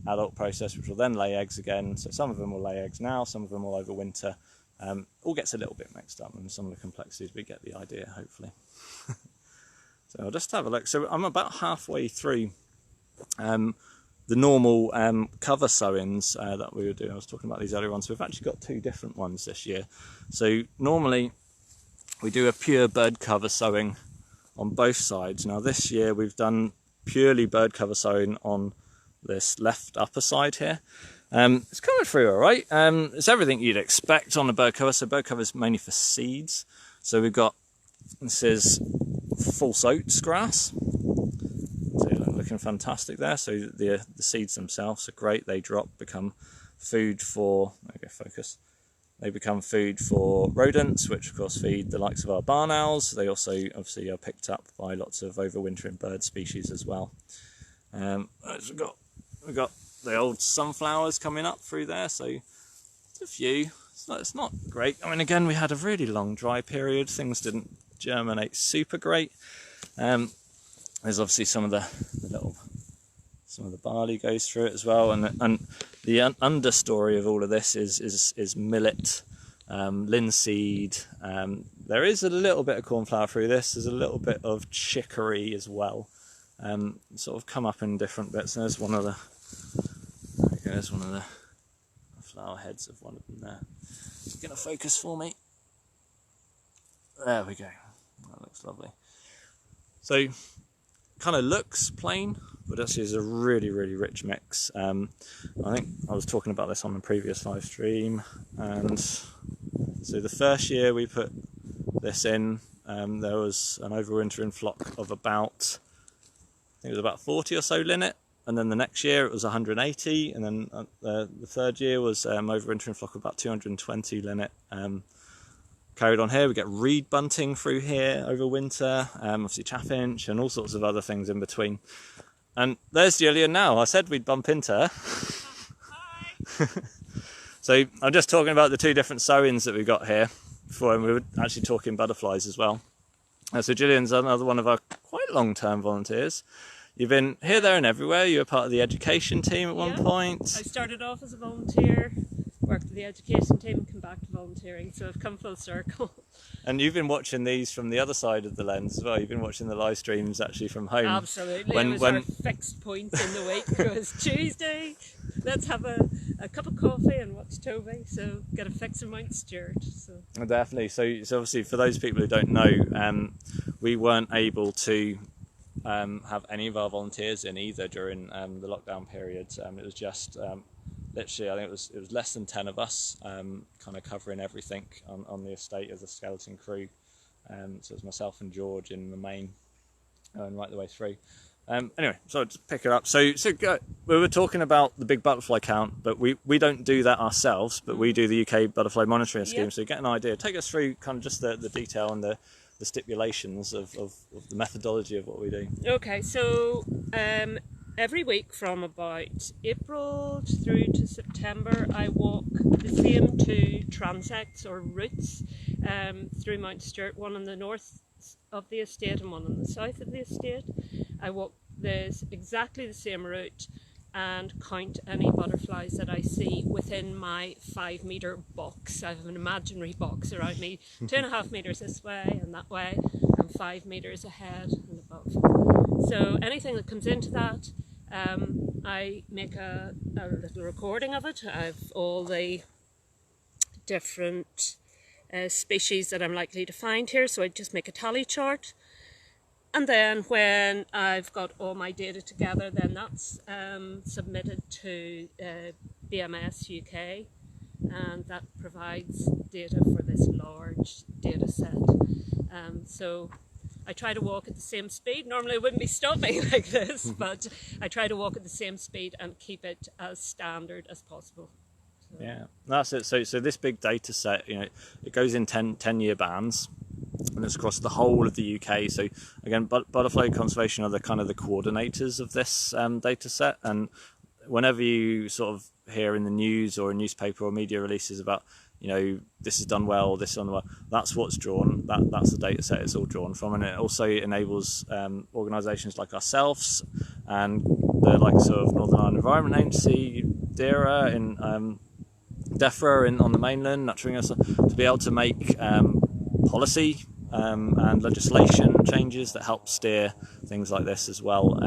adult process, which will then lay eggs again. So some of them will lay eggs now, some of them will overwinter. All gets a little bit mixed up, and some of the complexities, we get the idea, hopefully. So I'll just have a look. So I'm about halfway through the normal cover sowings that we were doing. I was talking about these earlier on. So we've actually got 2 different ones this year. So normally we do a pure bird cover sowing on both sides. Now this year we've done purely bird cover sowing on this left upper side here. It's coming through all right. It's everything you'd expect on a bird cover. So bird cover is mainly for seeds. So we've got, this is false oats grass. So looking fantastic there. So the seeds themselves are great. They drop, become food for, okay, focus. They become food for rodents, which of course feed the likes of our barn owls. They also obviously are picked up by lots of overwintering bird species as well. We've got the old sunflowers coming up through there, so a few. It's not great. I mean, again, we had a really long dry period. Things didn't germinate super great. There's obviously some of the barley goes through it as well, and the understory of all of this is millet, linseed. There is a little bit of cornflower through this. There's a little bit of chicory as well. Sort of come up in different bits. And there's one of the flower heads of one of them there. It's going to focus for me. There we go. That looks lovely. So, kind of looks plain, but actually is a really, really rich mix. I think I was talking about this on the previous live stream, and so the first year we put this in, there was an overwintering flock of about, I think it was about 40 or so linnet, and then the next year it was 180, and then the third year was overwintering flock of about 220 linnet. Carried on here, we get reed bunting through here over winter, obviously chaffinch and all sorts of other things in between. And there's Gillian now. I said we'd bump into her. Hi. So I'm just talking about the two different sowings that we've got here before, and we were actually talking butterflies as well. So Gillian's another one of our quite long-term volunteers. You've been here, there and everywhere. You were part of the education team at one point.
I started off as a volunteer, worked with the education team and come back to volunteering, so I've come full circle.
And you've been watching these from the other side of the lens as well. You've been watching the live streams actually from home.
Absolutely. It was our fixed point in the week. It was Tuesday, let's have a cup of coffee and watch Toby, so get a fix in Mount Stewart. So.
Definitely. So obviously for those people who don't know, we weren't able to have any of our volunteers in either during the lockdown period. It was just literally, I think it was less than 10 of us, kind of covering everything on the estate as a skeleton crew. So it was myself and George in the main, and right the way through. Anyway, so I'll just pick it up. So we were talking about the big butterfly count, but we don't do that ourselves, but we do the UK Butterfly Monitoring Scheme. Yep. So you get an idea. Take us through kind of just the detail and the stipulations of the methodology of what we do.
Okay, so every week from about April through to September, I walk the same two transects or routes through Mount Stewart, one on the north of the estate and one on the south of the estate. I walk exactly the same route and count any butterflies that I see within my 5 metre box. I have an imaginary box around me, 2.5 metres this way and that way, and 5 metres ahead and above. So anything that comes into that, I make a little recording of it. I have all the different species that I'm likely to find here, so I just make a tally chart. And then when I've got all my data together, then that's submitted to BMS UK, and that provides data for this large data set. So I try to walk at the same speed. Normally I wouldn't be stopping like this, but I try to walk at the same speed and keep it as standard as possible. So.
Yeah, that's it. So this big data set, it goes in 10-year bands. And it's across the whole of the UK. So again, Butterfly Conservation are the coordinators of this data set. And whenever you sort of hear in the news or a newspaper or media releases about, this is done well, this is done well, that's what's drawn. That's the data set it's all drawn from. And it also enables organisations like ourselves and the likes of Northern Ireland Environment Agency, DERA in DEFRA on the mainland, nurturing us to be able to make policy and legislation changes that help steer things like this as well,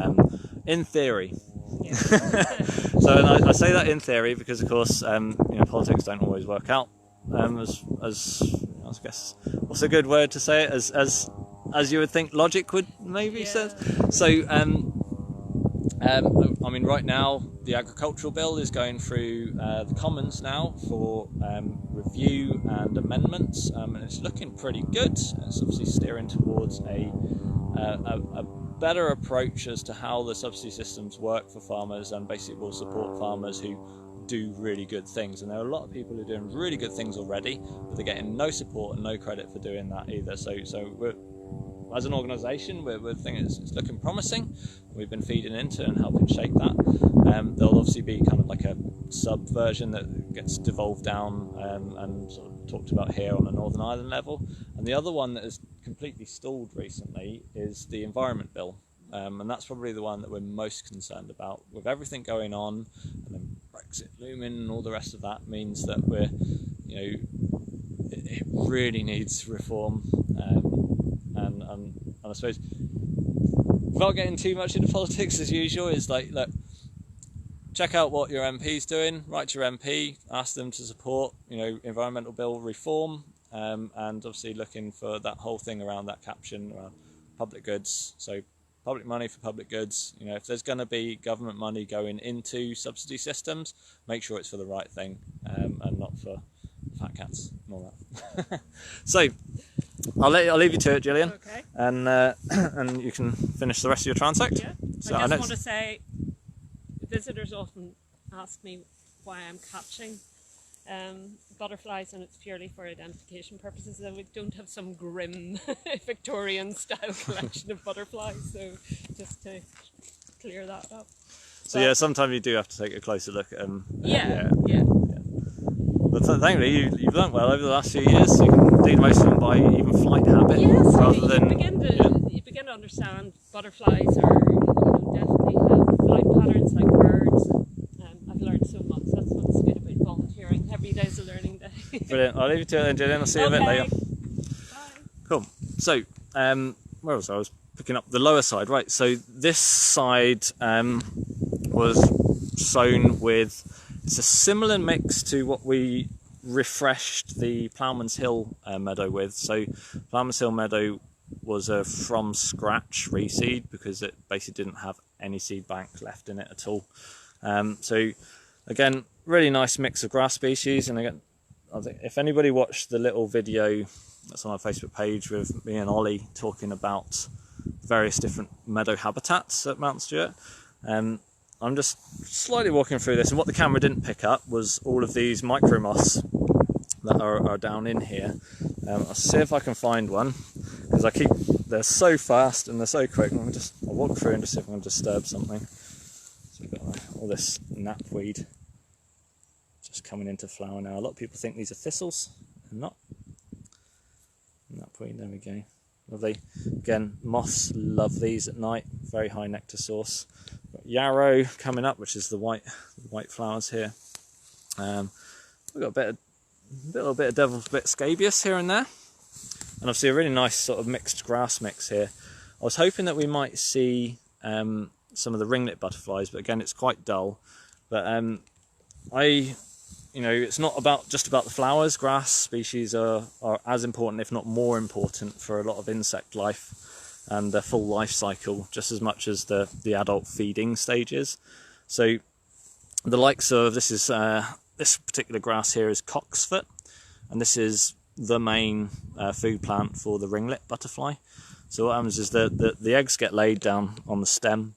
in theory. Yeah. So and I say that in theory because, of course, politics don't always work out. As I guess, what's a good word to say it? As you would think logic would maybe say. So I mean, right now the agricultural bill is going through the Commons now for review and amendments, and it's looking pretty good. It's obviously steering towards a better approach as to how the subsidy systems work for farmers, and basically will support farmers who do really good things. And there are a lot of people who are doing really good things already, but they're getting no support and no credit for doing that either. So we're, as an organisation, we're thinking it's looking promising. We've been feeding into and helping shape that. There'll obviously be kind of like a sub version that gets devolved down and sort of talked about here on the Northern Ireland level. And the other one that has completely stalled recently is the Environment Bill. And that's probably the one that we're most concerned about. With everything going on, and then Brexit looming and all the rest of that, means that we're, you know, it really needs reform. And I suppose, without getting too much into politics as usual, is like, look, check out what your MP's doing, write to your MP, ask them to support, you know, environmental bill reform, and obviously looking for that whole thing around that caption around public goods. So public money for public goods. You know, if there's going to be government money going into subsidy systems, make sure it's for the right thing, and not for fat cats and all that. So I'll leave you to it, Gillian.
Okay.
And you can finish the rest of your transect.
Yeah.
So
I just want to say, visitors often ask me why I'm catching butterflies, and it's purely for identification purposes, and we don't have some grim Victorian style collection of butterflies, so just to clear that up.
So yeah, sometimes you do have to take a closer look at them.
Yeah.
But thankfully you've learnt well over the last few years, so you can do most of them by even flight habit,
Yes,
rather
you
than
begin to understand butterflies are, definitely have flight patterns like birds. I've learned so much. That's what's good about volunteering. Every day is a learning day.
Brilliant. I'll leave you to it then, Gillian. I'll see you a bit later.
Bye.
Cool. So, where was I? I was picking up the lower side, right? So this side was sown with, it's a similar mix to what we refreshed the Ploughman's Hill meadow with. So Ploughman's Hill meadow was a from scratch reseed because it basically didn't have any seed bank left in it at all. So again, really nice mix of grass species. And again, I think if anybody watched the little video that's on our Facebook page with me and Ollie talking about various different meadow habitats at Mount Stewart, I'm just slightly walking through this, and what the camera didn't pick up was all of these micro moss that are down in here. I'll see if I can find one, because they're so fast and they're so quick. I'll walk through and just see if I can disturb something. So we've got all this knapweed just coming into flower now. A lot of people think these are thistles, they're not. Knapweed, there we go. Lovely. Again, moths love these at night, very high nectar source. Got yarrow coming up, which is the white flowers here. We've got a little bit of devil's bit scabious here and there, and obviously a really nice sort of mixed grass mix here. I was hoping that we might see some of the ringlet butterflies, but again, it's quite dull. But it's not just about the flowers. Grass species are as important, if not more important, for a lot of insect life and their full life cycle, just as much as the adult feeding stages. So the likes of this particular grass here is cocksfoot, and this is the main food plant for the ringlet butterfly. So what happens is the eggs get laid down on the stem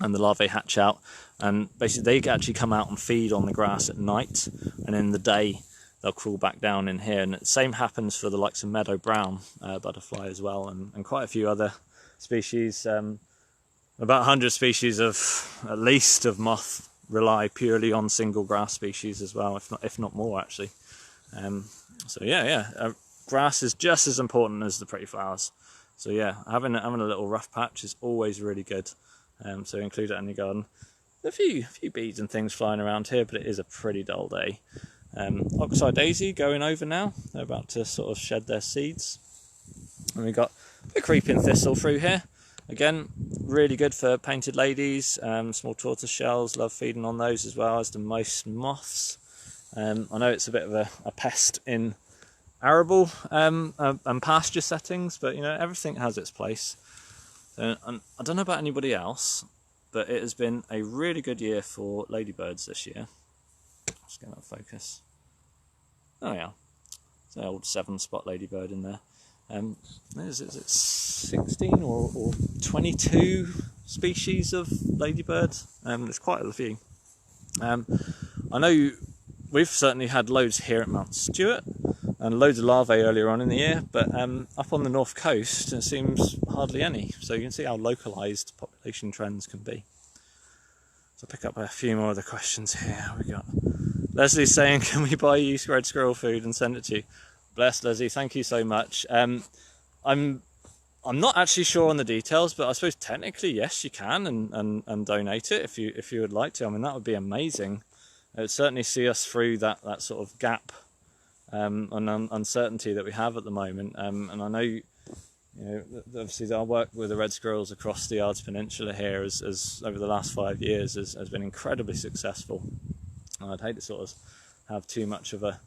and the larvae hatch out, and basically they actually come out and feed on the grass at night, and in the day they'll crawl back down in here. And the same happens for the likes of meadow brown butterfly as well, and quite a few other species. About 100 species at least of moth rely purely on single grass species as well, if not more actually. Grass is just as important as the pretty flowers. So yeah, having a little rough patch is always really good. So include it in your garden. A few bees and things flying around here, but it is a pretty dull day. Oxeye daisy going over now. They're about to sort of shed their seeds. And we've got a creeping thistle through here. Again, really good for painted ladies. Small tortoise shells, love feeding on those as well, as do most moths. I know it's a bit of a pest in arable and pasture settings, but everything has its place. And I don't know about anybody else, but it has been a really good year for ladybirds this year. Just get that focus. Oh yeah, it's an old 7-spot ladybird in there. Is it 16 or 22 species of ladybirds? There's quite a few. I know we've certainly had loads here at Mount Stewart and loads of larvae earlier on in the year, but up on the north coast it seems hardly any, so you can see how localised population trends can be. So I'll pick up a few more of the questions here. We got Leslie saying, can we buy you red squirrel food and send it to you? Bless, Leslie, thank you so much. I'm not actually sure on the details, but I suppose technically yes, you can and donate it if you would like to. I mean, that would be amazing. It would certainly see us through that sort of gap and uncertainty that we have at the moment. And I know, obviously our work with the red squirrels across the Ards Peninsula here as over the last 5 years has been incredibly successful. And I'd hate to sort of have too much of a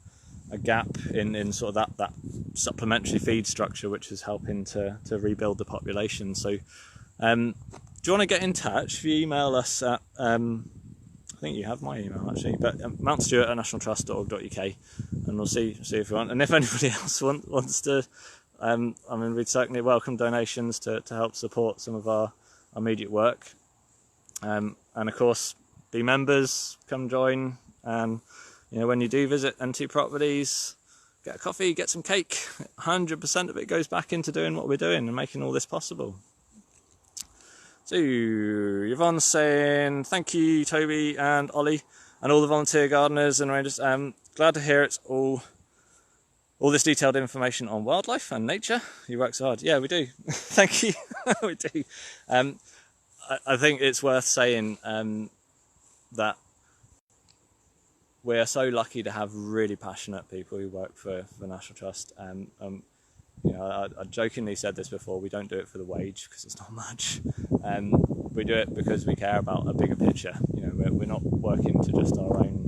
gap in sort of that supplementary feed structure, which is helping to rebuild the population. So do you want to get in touch? If you email us at I think you have my email actually, but mountstewart@nationaltrust.org.uk, and we'll see if you want. And if anybody else wants to, I mean, we'd certainly welcome donations to help support some of our immediate work. And of course, be members, come join, and when you do visit NT Properties, get a coffee, get some cake. 100% of it goes back into doing what we're doing and making all this possible. So Yvonne's saying, thank you Toby and Ollie and all the volunteer gardeners and rangers. Glad to hear it's all this detailed information on wildlife and nature. You work so hard. Yeah, we do. Thank you. We do. I think it's worth saying that we are so lucky to have really passionate people who work for the National Trust. I jokingly said this before, we don't do it for the wage because it's not much. We do it because we care about a bigger picture. We're not working to just our own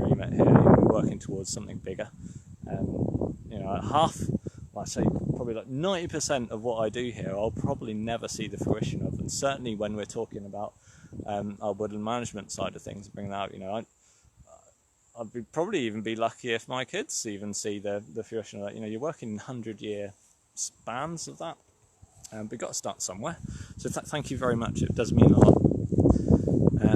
remit here. We're working towards something bigger. I'd say probably like 90% of what I do here, I'll probably never see the fruition of. And certainly when we're talking about our woodland management side of things, bringing that out, I'd probably even be lucky if my kids even see the fruition of that. You're working in 100-year spans of that, but we've got to start somewhere. So thank you very much. It does mean a lot.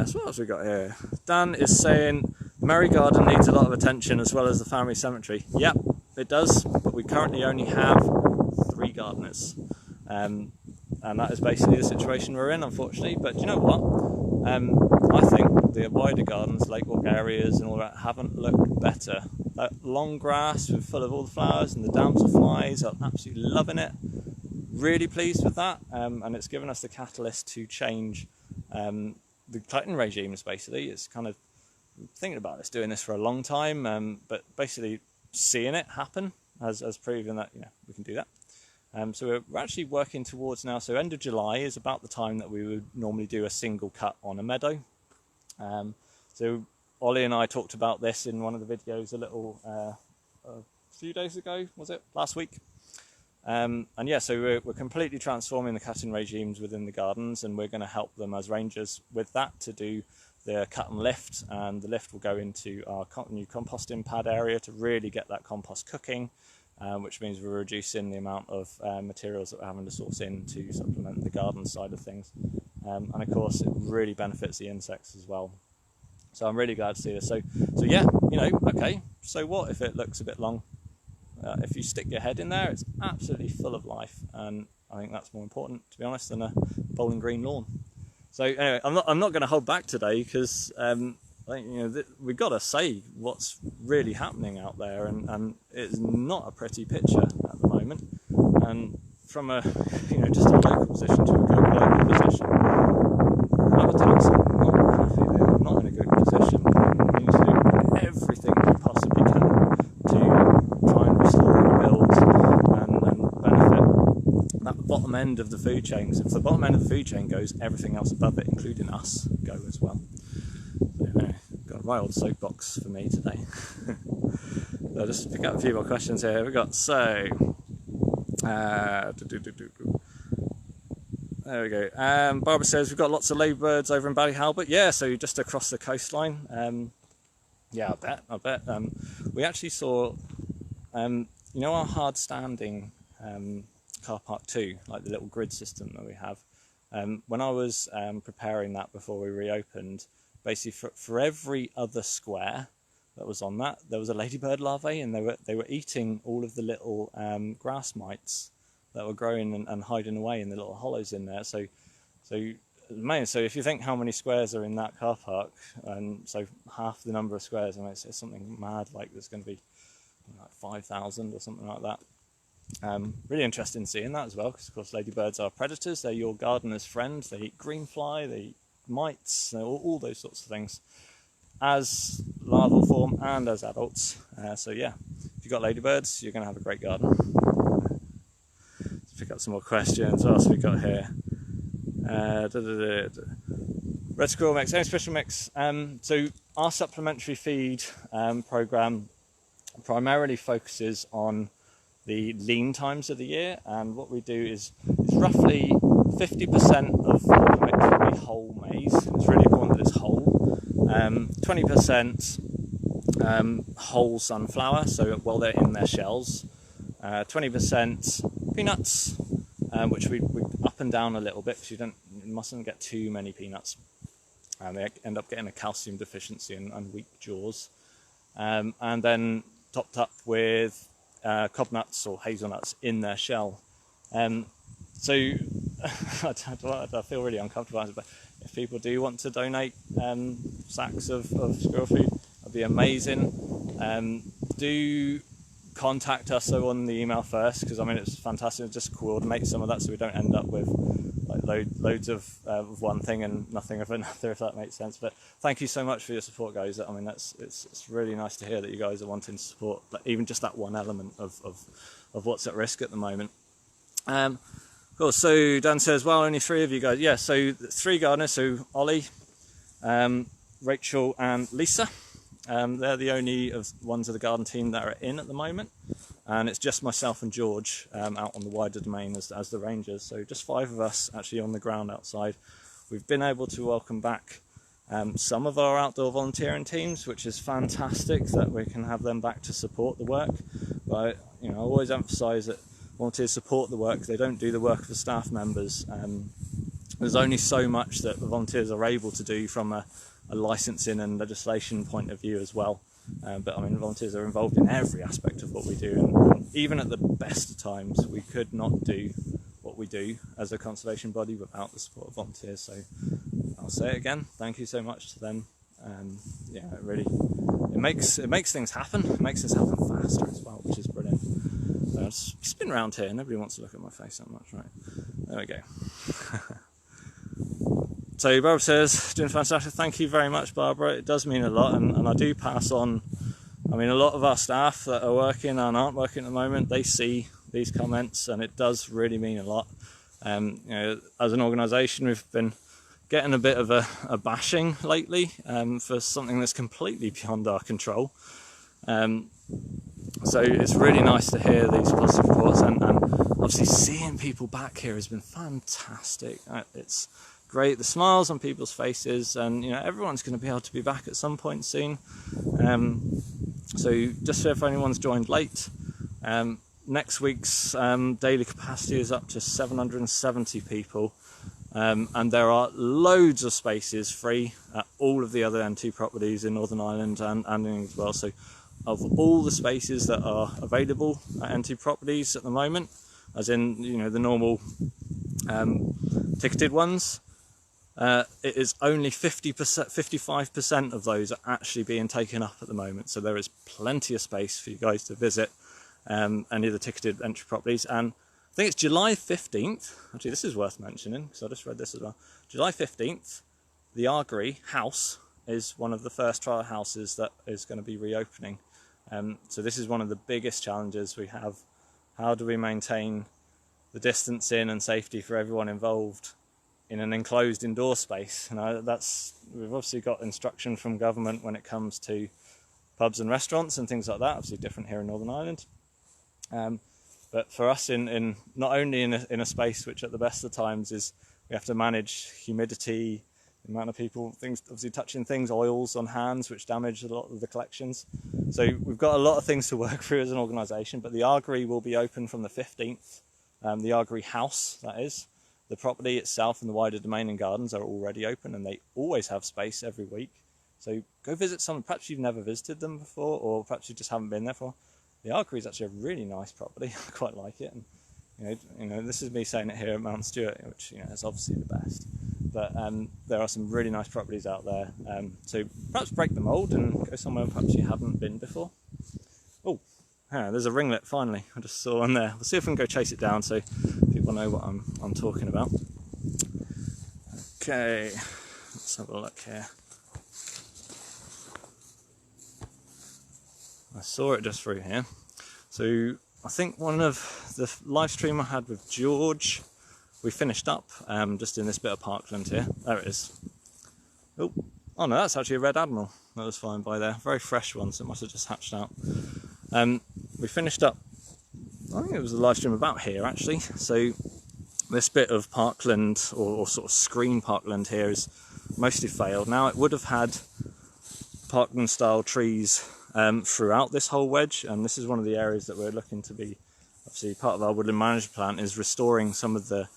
So what else we got here? Dan is saying the Merry Garden needs a lot of attention as well as the family cemetery. Yep, it does, but we currently only have 3 gardeners, and that is basically the situation we're in, unfortunately. But do you know what? I think the wider gardens, Lake Walk areas and all that, haven't looked better. That long grass full of all the flowers and the damselflies are absolutely loving it. Really pleased with that, and it's given us the catalyst to change the cutting regimes. Basically, it's kind of thinking about this, doing this for a long time, but basically seeing it happen has proven that we can do that. So we're actually working towards now, so end of July is about the time that we would normally do a single cut on a meadow. So Ollie and I talked about this in one of the videos a few days ago, was it? Last week. And yeah, so we're completely transforming the cutting regimes within the gardens, and we're going to help them as rangers with that to do the cut and lift, and the lift will go into our new composting pad area to really get that compost cooking. Which means we're reducing the amount of materials that we're having to source in to supplement the garden side of things. And of course it really benefits the insects as well. So I'm really glad to see this. So yeah, okay, so what if it looks a bit long? If you stick your head in there, it's absolutely full of life, and I think that's more important, to be honest, than a bowling green lawn. So anyway, I'm not going to hold back today, because I think we've got to say what's really happening out there, and it's not a pretty picture at the moment. And from a just a local position to a global position, habitats are not happy. They're not in a good position. We need to do everything we possibly can to try and restore and rebuild and benefit that bottom end of the food chain. So if the bottom end of the food chain goes, everything else above it, including us, go as well. Got a right old soapbox for me today. So I'll just pick up a few more questions here. We've got There we go. Barbara says we've got lots of ladybirds over in Ballyhalbert. Yeah, so just across the coastline. Yeah, I bet. We actually saw, you know, our hard standing car park 2, like the little grid system that we have. When I was preparing that before we reopened, basically for every other square that was on that, there was a ladybird larvae, and they were eating all of the little grass mites that were growing and hiding away in the little hollows in there. So if you think how many squares are in that car park, and so half the number of squares, I mean, it's something mad, like there's going to be like 5,000 or something like that. Really interesting seeing that as well, because of course ladybirds are predators. They're your gardener's friend. They eat greenfly, they eat mites, all those sorts of things, as larval form and as adults. So yeah, if you've got ladybirds, you're going to have a great garden. Let's pick up some more questions. What else have we got here? Red squirrel mix, any special mix? So our supplementary feed program primarily focuses on the lean times of the year, and what we do is roughly 50% of the mix will be whole maize. It's really important that it's whole. 20% whole sunflower, so while they're in their shells. 20% peanuts, which we up and down a little bit, because you mustn't get too many peanuts. They end up getting a calcium deficiency and weak jaws. And then topped up with cob nuts or hazelnuts in their shell. So I feel really uncomfortable, but if people do want to donate sacks of squirrel food, that'd be amazing. Do contact us on the email first, because I mean it's fantastic. Just coordinate some of that so we don't end up with like loads of one thing and nothing of another, if that makes sense. But thank you so much for your support, guys. I mean it's really nice to hear that you guys are wanting to support even just that one element of what's at risk at the moment. Cool. So Dan says, well, only 3 of you guys. Yeah, so 3 gardeners, so Ollie, Rachel and Lisa. They're the only ones of the garden team that are in at the moment, and it's just myself and George out on the wider domain as the rangers. So just 5 of us actually on the ground outside. We've been able to welcome back some of our outdoor volunteering teams, which is fantastic that we can have them back to support the work. But I always emphasise that volunteers support the work; they don't do the work of the staff members. There's only so much that the volunteers are able to do from a licensing and legislation point of view as well. But I mean, volunteers are involved in every aspect of what we do, and even at the best of times, we could not do what we do as a conservation body without the support of volunteers. So I'll say it again, thank you so much to them. Yeah, it makes things happen. It makes things happen faster as well, which is brilliant. So I'll just spin around here. Nobody wants to look at my face that much, right? There we go. So Barbara says, doing fantastic. Thank you very much, Barbara. It does mean a lot, and I do pass on. I mean, a lot of our staff that are working and aren't working at the moment, they see these comments, and it does really mean a lot. As an organisation, we've been getting a bit of a bashing lately for something that's completely beyond our control. So it's really nice to hear these positive reports, and obviously seeing people back here has been fantastic. It's great, the smiles on people's faces, and everyone's going to be able to be back at some point soon. So just if anyone's joined late, next week's daily capacity is up to 770 people, and there are loads of spaces free at all of the other N2 properties in Northern Ireland and England as well. So of all the spaces that are available at N2 properties at the moment, as in the normal ticketed ones, it is only 55% of those are actually being taken up at the moment. So there is plenty of space for you guys to visit any of the ticketed entry properties. And I think it's July 15th. Actually, this is worth mentioning because I just read this as well. July 15th, the Argery House is one of the first trial houses that is going to be reopening. So this is one of the biggest challenges we have. How do we maintain the distancing and safety for everyone involved in an enclosed indoor space? We've obviously got instruction from government when it comes to pubs and restaurants and things like that. Obviously different here in Northern Ireland, but for us in not only in a space which at the best of times is we have to manage humidity, the amount of people, things obviously touching things, oils on hands, which damage a lot of the collections. So we've got a lot of things to work through as an organisation, but the Argery will be open from the 15th, the Argery House, that is. The property itself and the wider domain and gardens are already open, and they always have space every week. So go visit some, perhaps you've never visited them before, or perhaps you just haven't been there for. The Argery is actually a really nice property. I quite like it. And you know, this is me saying it here at Mount Stewart, which is obviously the best. But there are some really nice properties out there. So perhaps break the mould and go somewhere perhaps you haven't been before. Oh, there's a ringlet finally. I just saw one there. We'll see if we can go chase it down so people know what I'm talking about. Okay, let's have a look here. I saw it just through here. So I think one of the live stream I had with George, we finished up just in this bit of parkland here. There it is. Oh no, that's actually a red admiral that was flying by there. Very fresh one, so it must have just hatched out. We finished up, I think it was a live stream about here actually. So this bit of parkland or sort of screen parkland here is mostly failed. Now it would have had parkland style trees throughout this whole wedge, and this is one of the areas that we're looking to be, obviously part of our woodland management plan is restoring some of the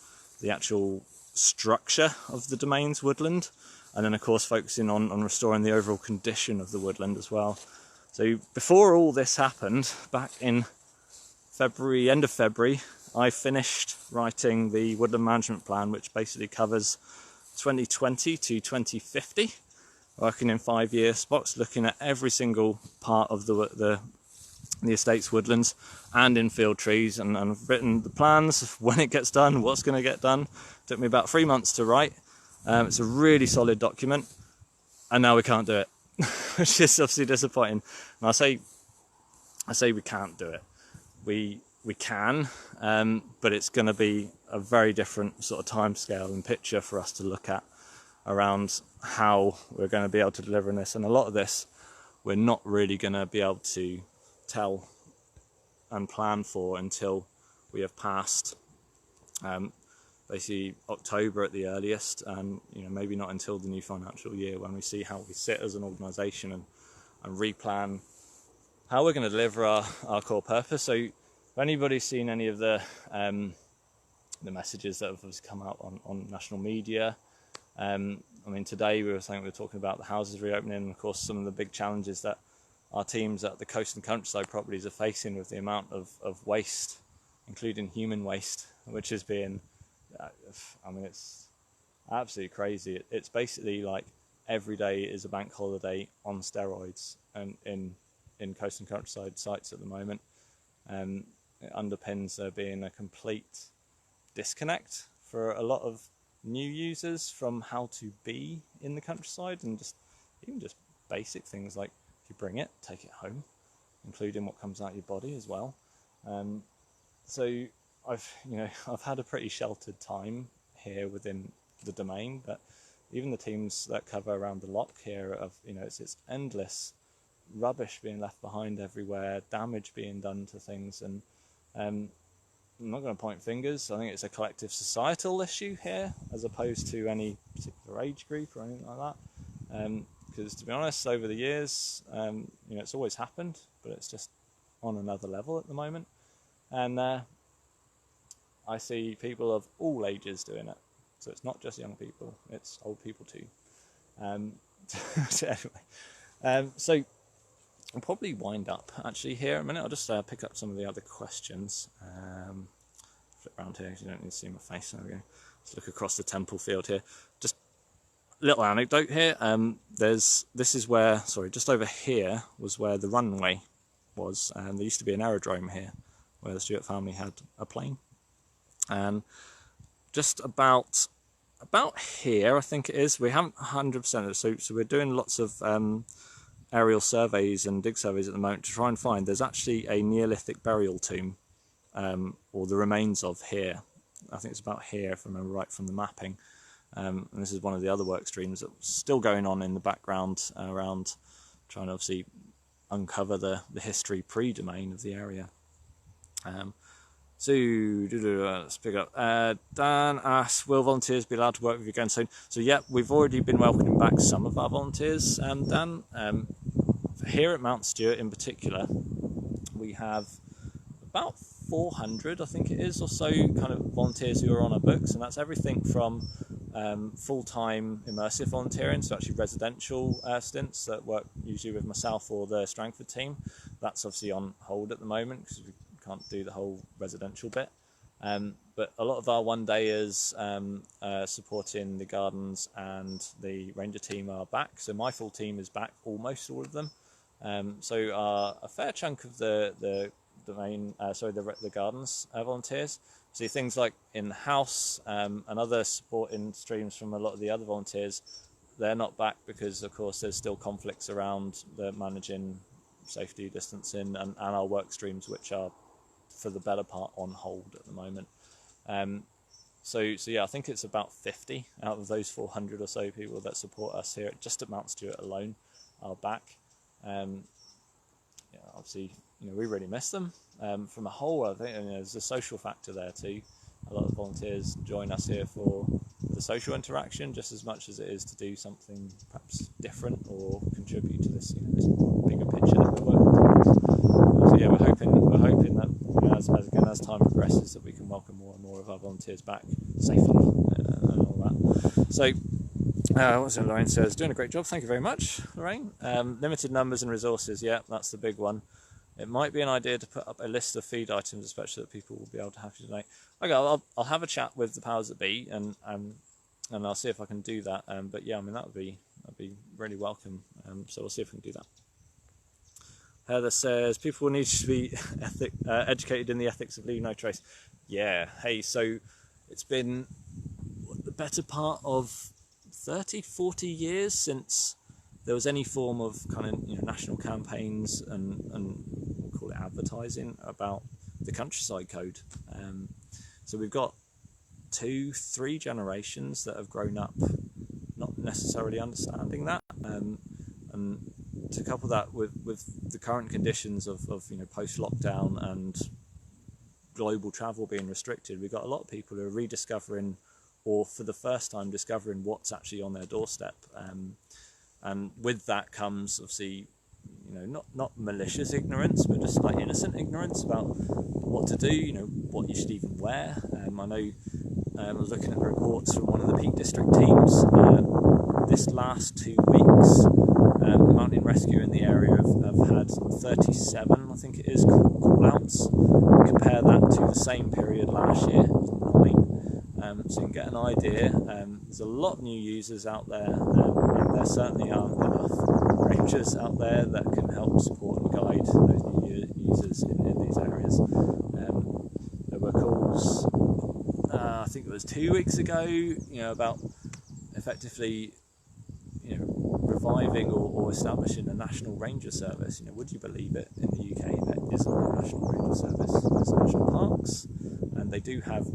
actual structure of the domain's woodland, and then of course focusing on restoring the overall condition of the woodland as well. So before all this happened, back in February, end of February, I finished writing the woodland management plan, which basically covers 2020 to 2050. Working in 5-year spots, looking at every single part of the estate's woodlands and infield trees, and I've written the plans, when it gets done, what's going to get done. Took me about 3 months to write. It's a really solid document, and now we can't do it, which is obviously disappointing. And I say we can't do it. We can, but it's going to be a very different sort of timescale and picture for us to look at around how we're going to be able to deliver in this, and a lot of this we're not really going to be able to tell and plan for until we have passed basically October at the earliest, and maybe not until the new financial year, when we see how we sit as an organisation and replan how we're going to deliver our core purpose. So if anybody's seen any of the messages that have come out on national media, I mean, today we were talking about the houses reopening, and of course some of the big challenges that our teams at the coast and countryside properties are facing with the amount of waste, including human waste, which is being, I mean, it's absolutely crazy. It's basically like every day is a bank holiday on steroids, and in coast and countryside sites at the moment. It underpins there being a complete disconnect for a lot of new users from how to be in the countryside, and even just basic things like if you bring it, take it home, including what comes out your body as well. So I've had a pretty sheltered time here within the domain, but even the teams that cover around the lock here it's endless rubbish being left behind everywhere, damage being done to things, and I'm not going to point fingers. I think it's a collective societal issue here, as opposed to any particular age group or anything like that. Because to be honest, over the years, it's always happened, but it's just on another level at the moment. And I see people of all ages doing it. So it's not just young people, it's old people too. So anyway, so I'll probably wind up actually here in a minute. I'll just pick up some of the other questions. Flip around here because you don't need to see my face. There we go. Let's look across the temple field here. Just a little anecdote here. This is where, just over here was where the runway was. There used to be an aerodrome here where the Stewart family had a plane. And just about here, I think it is. We haven't 100% of it, so we're doing lots of aerial surveys and dig surveys at the moment to try and find. There's actually a Neolithic burial tomb, or the remains of here. I think it's about here, if I remember right from the mapping. And this is one of the other work streams that's still going on in the background around trying to obviously uncover the history pre-domain of the area. So, let's pick up. Dan asks, will volunteers be allowed to work with you again soon? So, yeah, we've already been welcoming back some of our volunteers, Dan. Here at Mount Stewart in particular, we have about 400, I think it is, or so, kind of volunteers who are on our books, and that's everything from full-time immersive volunteering, so actually residential stints that work usually with myself or the Strangford team. That's obviously on hold at the moment because we can't do the whole residential bit. But a lot of our one-dayers supporting the gardens and the ranger team are back. So my full team is back, almost all of them. So a fair chunk of the gardens volunteers. So things like in-house and other supporting streams from a lot of the other volunteers, they're not back because, of course, there's still conflicts around the managing safety distancing and our work streams, which are, for the better part, on hold at the moment. So yeah, I think it's about 50 out of those 400 or so people that support us here just at Mount Stewart alone are back. Obviously, we really miss them. From a whole, I think there's a social factor there too. A lot of volunteers join us here for the social interaction just as much as it is to do something perhaps different or contribute to this, this bigger picture that we're working towards. So yeah, we're hoping that as time progresses, that we can welcome more and more of our volunteers back safely and all that. So. What's it, Lorraine says, doing a great job, thank you very much, Lorraine. Limited numbers and resources, yeah, that's the big one. It might be an idea to put up a list of feed items, especially that people will be able to have to donate. Okay, I'll have a chat with the powers that be, and I'll see if I can do that. But yeah, I mean that'd be really welcome. So we'll see if we can do that. Heather says people will need to be educated in the ethics of leave no trace. Yeah, hey, so it's been the better part of 30-40 years since there was any form of kind of national campaigns and we'll call it advertising about the countryside code. So we've got 2-3 generations that have grown up not necessarily understanding that, and to couple that with the current conditions of post-lockdown and global travel being restricted, we've got a lot of people who are rediscovering or for the first time discovering what's actually on their doorstep, and with that comes obviously not malicious ignorance, but just like innocent ignorance about what to do, what you should even wear. I know I was looking at reports from one of the Peak District teams this last 2 weeks. The Mountain Rescue in the area have had 37, I think it is, call-outs. Compare that to the same period last year, it was 9. So you can get an idea. There's a lot of new users out there, and there certainly aren't enough rangers out there that can help support and guide those new users in these areas. There were calls, I think it was 2 weeks ago, about effectively reviving or establishing a national ranger service. Would you believe it, in the UK there isn't a national ranger service? There's national parks, and they do have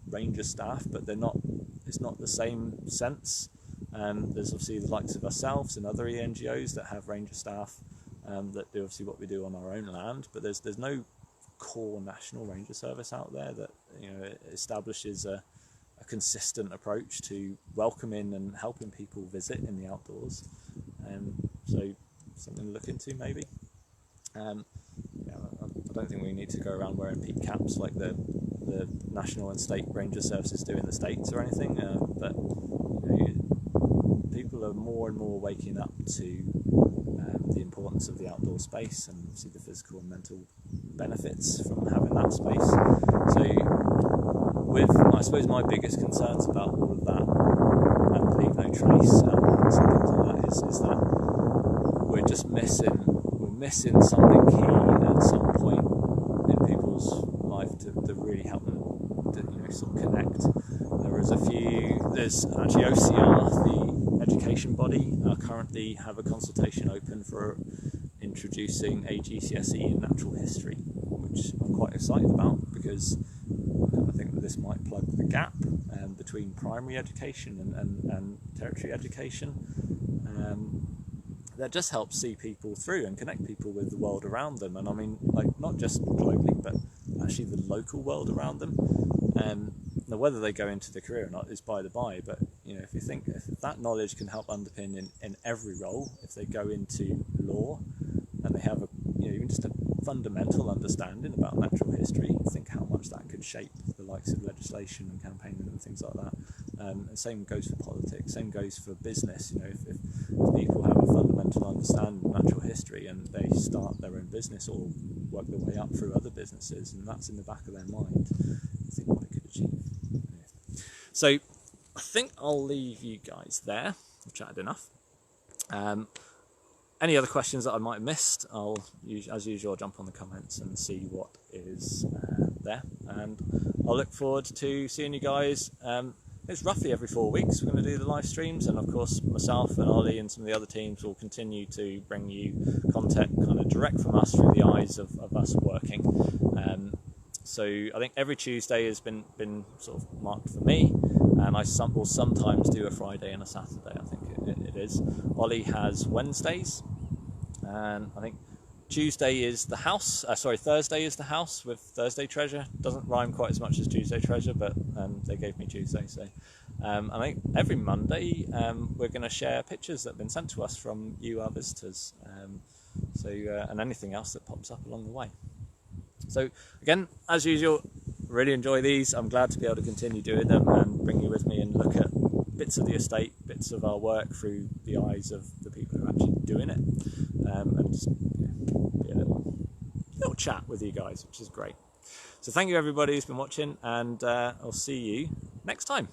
ranger staff, but it's not the same sense. There's obviously the likes of ourselves and other NGOs that have ranger staff that do obviously what we do on our own land, but there's no core national ranger service out there that establishes a consistent approach to welcoming and helping people visit in the outdoors. So something to look into maybe. I don't think we need to go around wearing peak caps like the national and state ranger services do in the States or anything, but people are more and more waking up to the importance of the outdoor space and see the physical and mental benefits from having that space. So I suppose my biggest concerns about all of that and leave no trace and things like that is that we're missing something key at some point in people's life to really help them to sort of connect. There's actually OCR, the education body, currently have a consultation open for introducing a GCSE in natural history, which I'm quite excited about because I think that this might plug the gap between primary education and tertiary education. that just helps see people through and connect people with the world around them. And I mean, like, not just globally, but actually the local world around them. Now, whether they go into the career or not is by the by, but you know, if you think if that knowledge can help underpin in every role, if they go into law and they have a, you know, even just a fundamental understanding about natural history, think how much that could shape the likes of legislation and campaigning and things like that. And same goes for politics, same goes for business. You know, if people have a fundamental understanding of natural history and they start their own business or work their way up through other businesses, and that's in the back of their mind, think what they could achieve. Yeah. So I think I'll leave you guys there. I've chatted enough. Any other questions that I might have missed, I'll, as usual, jump on the comments and see what is there. And I'll look forward to seeing you guys. It's roughly every 4 weeks we're going to do the live streams, and of course myself and Ollie and some of the other teams will continue to bring you content kind of direct from us through the eyes of us working. So I think every Tuesday has been sort of marked for me, and I will sometimes do a Friday and a Saturday. I think it is. Ollie has Wednesdays, and I think Tuesday is the house. Thursday is the house with Thursday Treasure. Doesn't rhyme quite as much as Tuesday Treasure, but they gave me Tuesday. So I think every Monday we're going to share pictures that have been sent to us from you, our visitors. And anything else that pops up along the way. So again, as usual, really enjoy these. I'm glad to be able to continue doing them and bring you with me and look at bits of the estate, bits of our work through the eyes of the people who are actually doing it, and just be a little chat with you guys, which is great. So thank you everybody who's been watching, and I'll see you next time.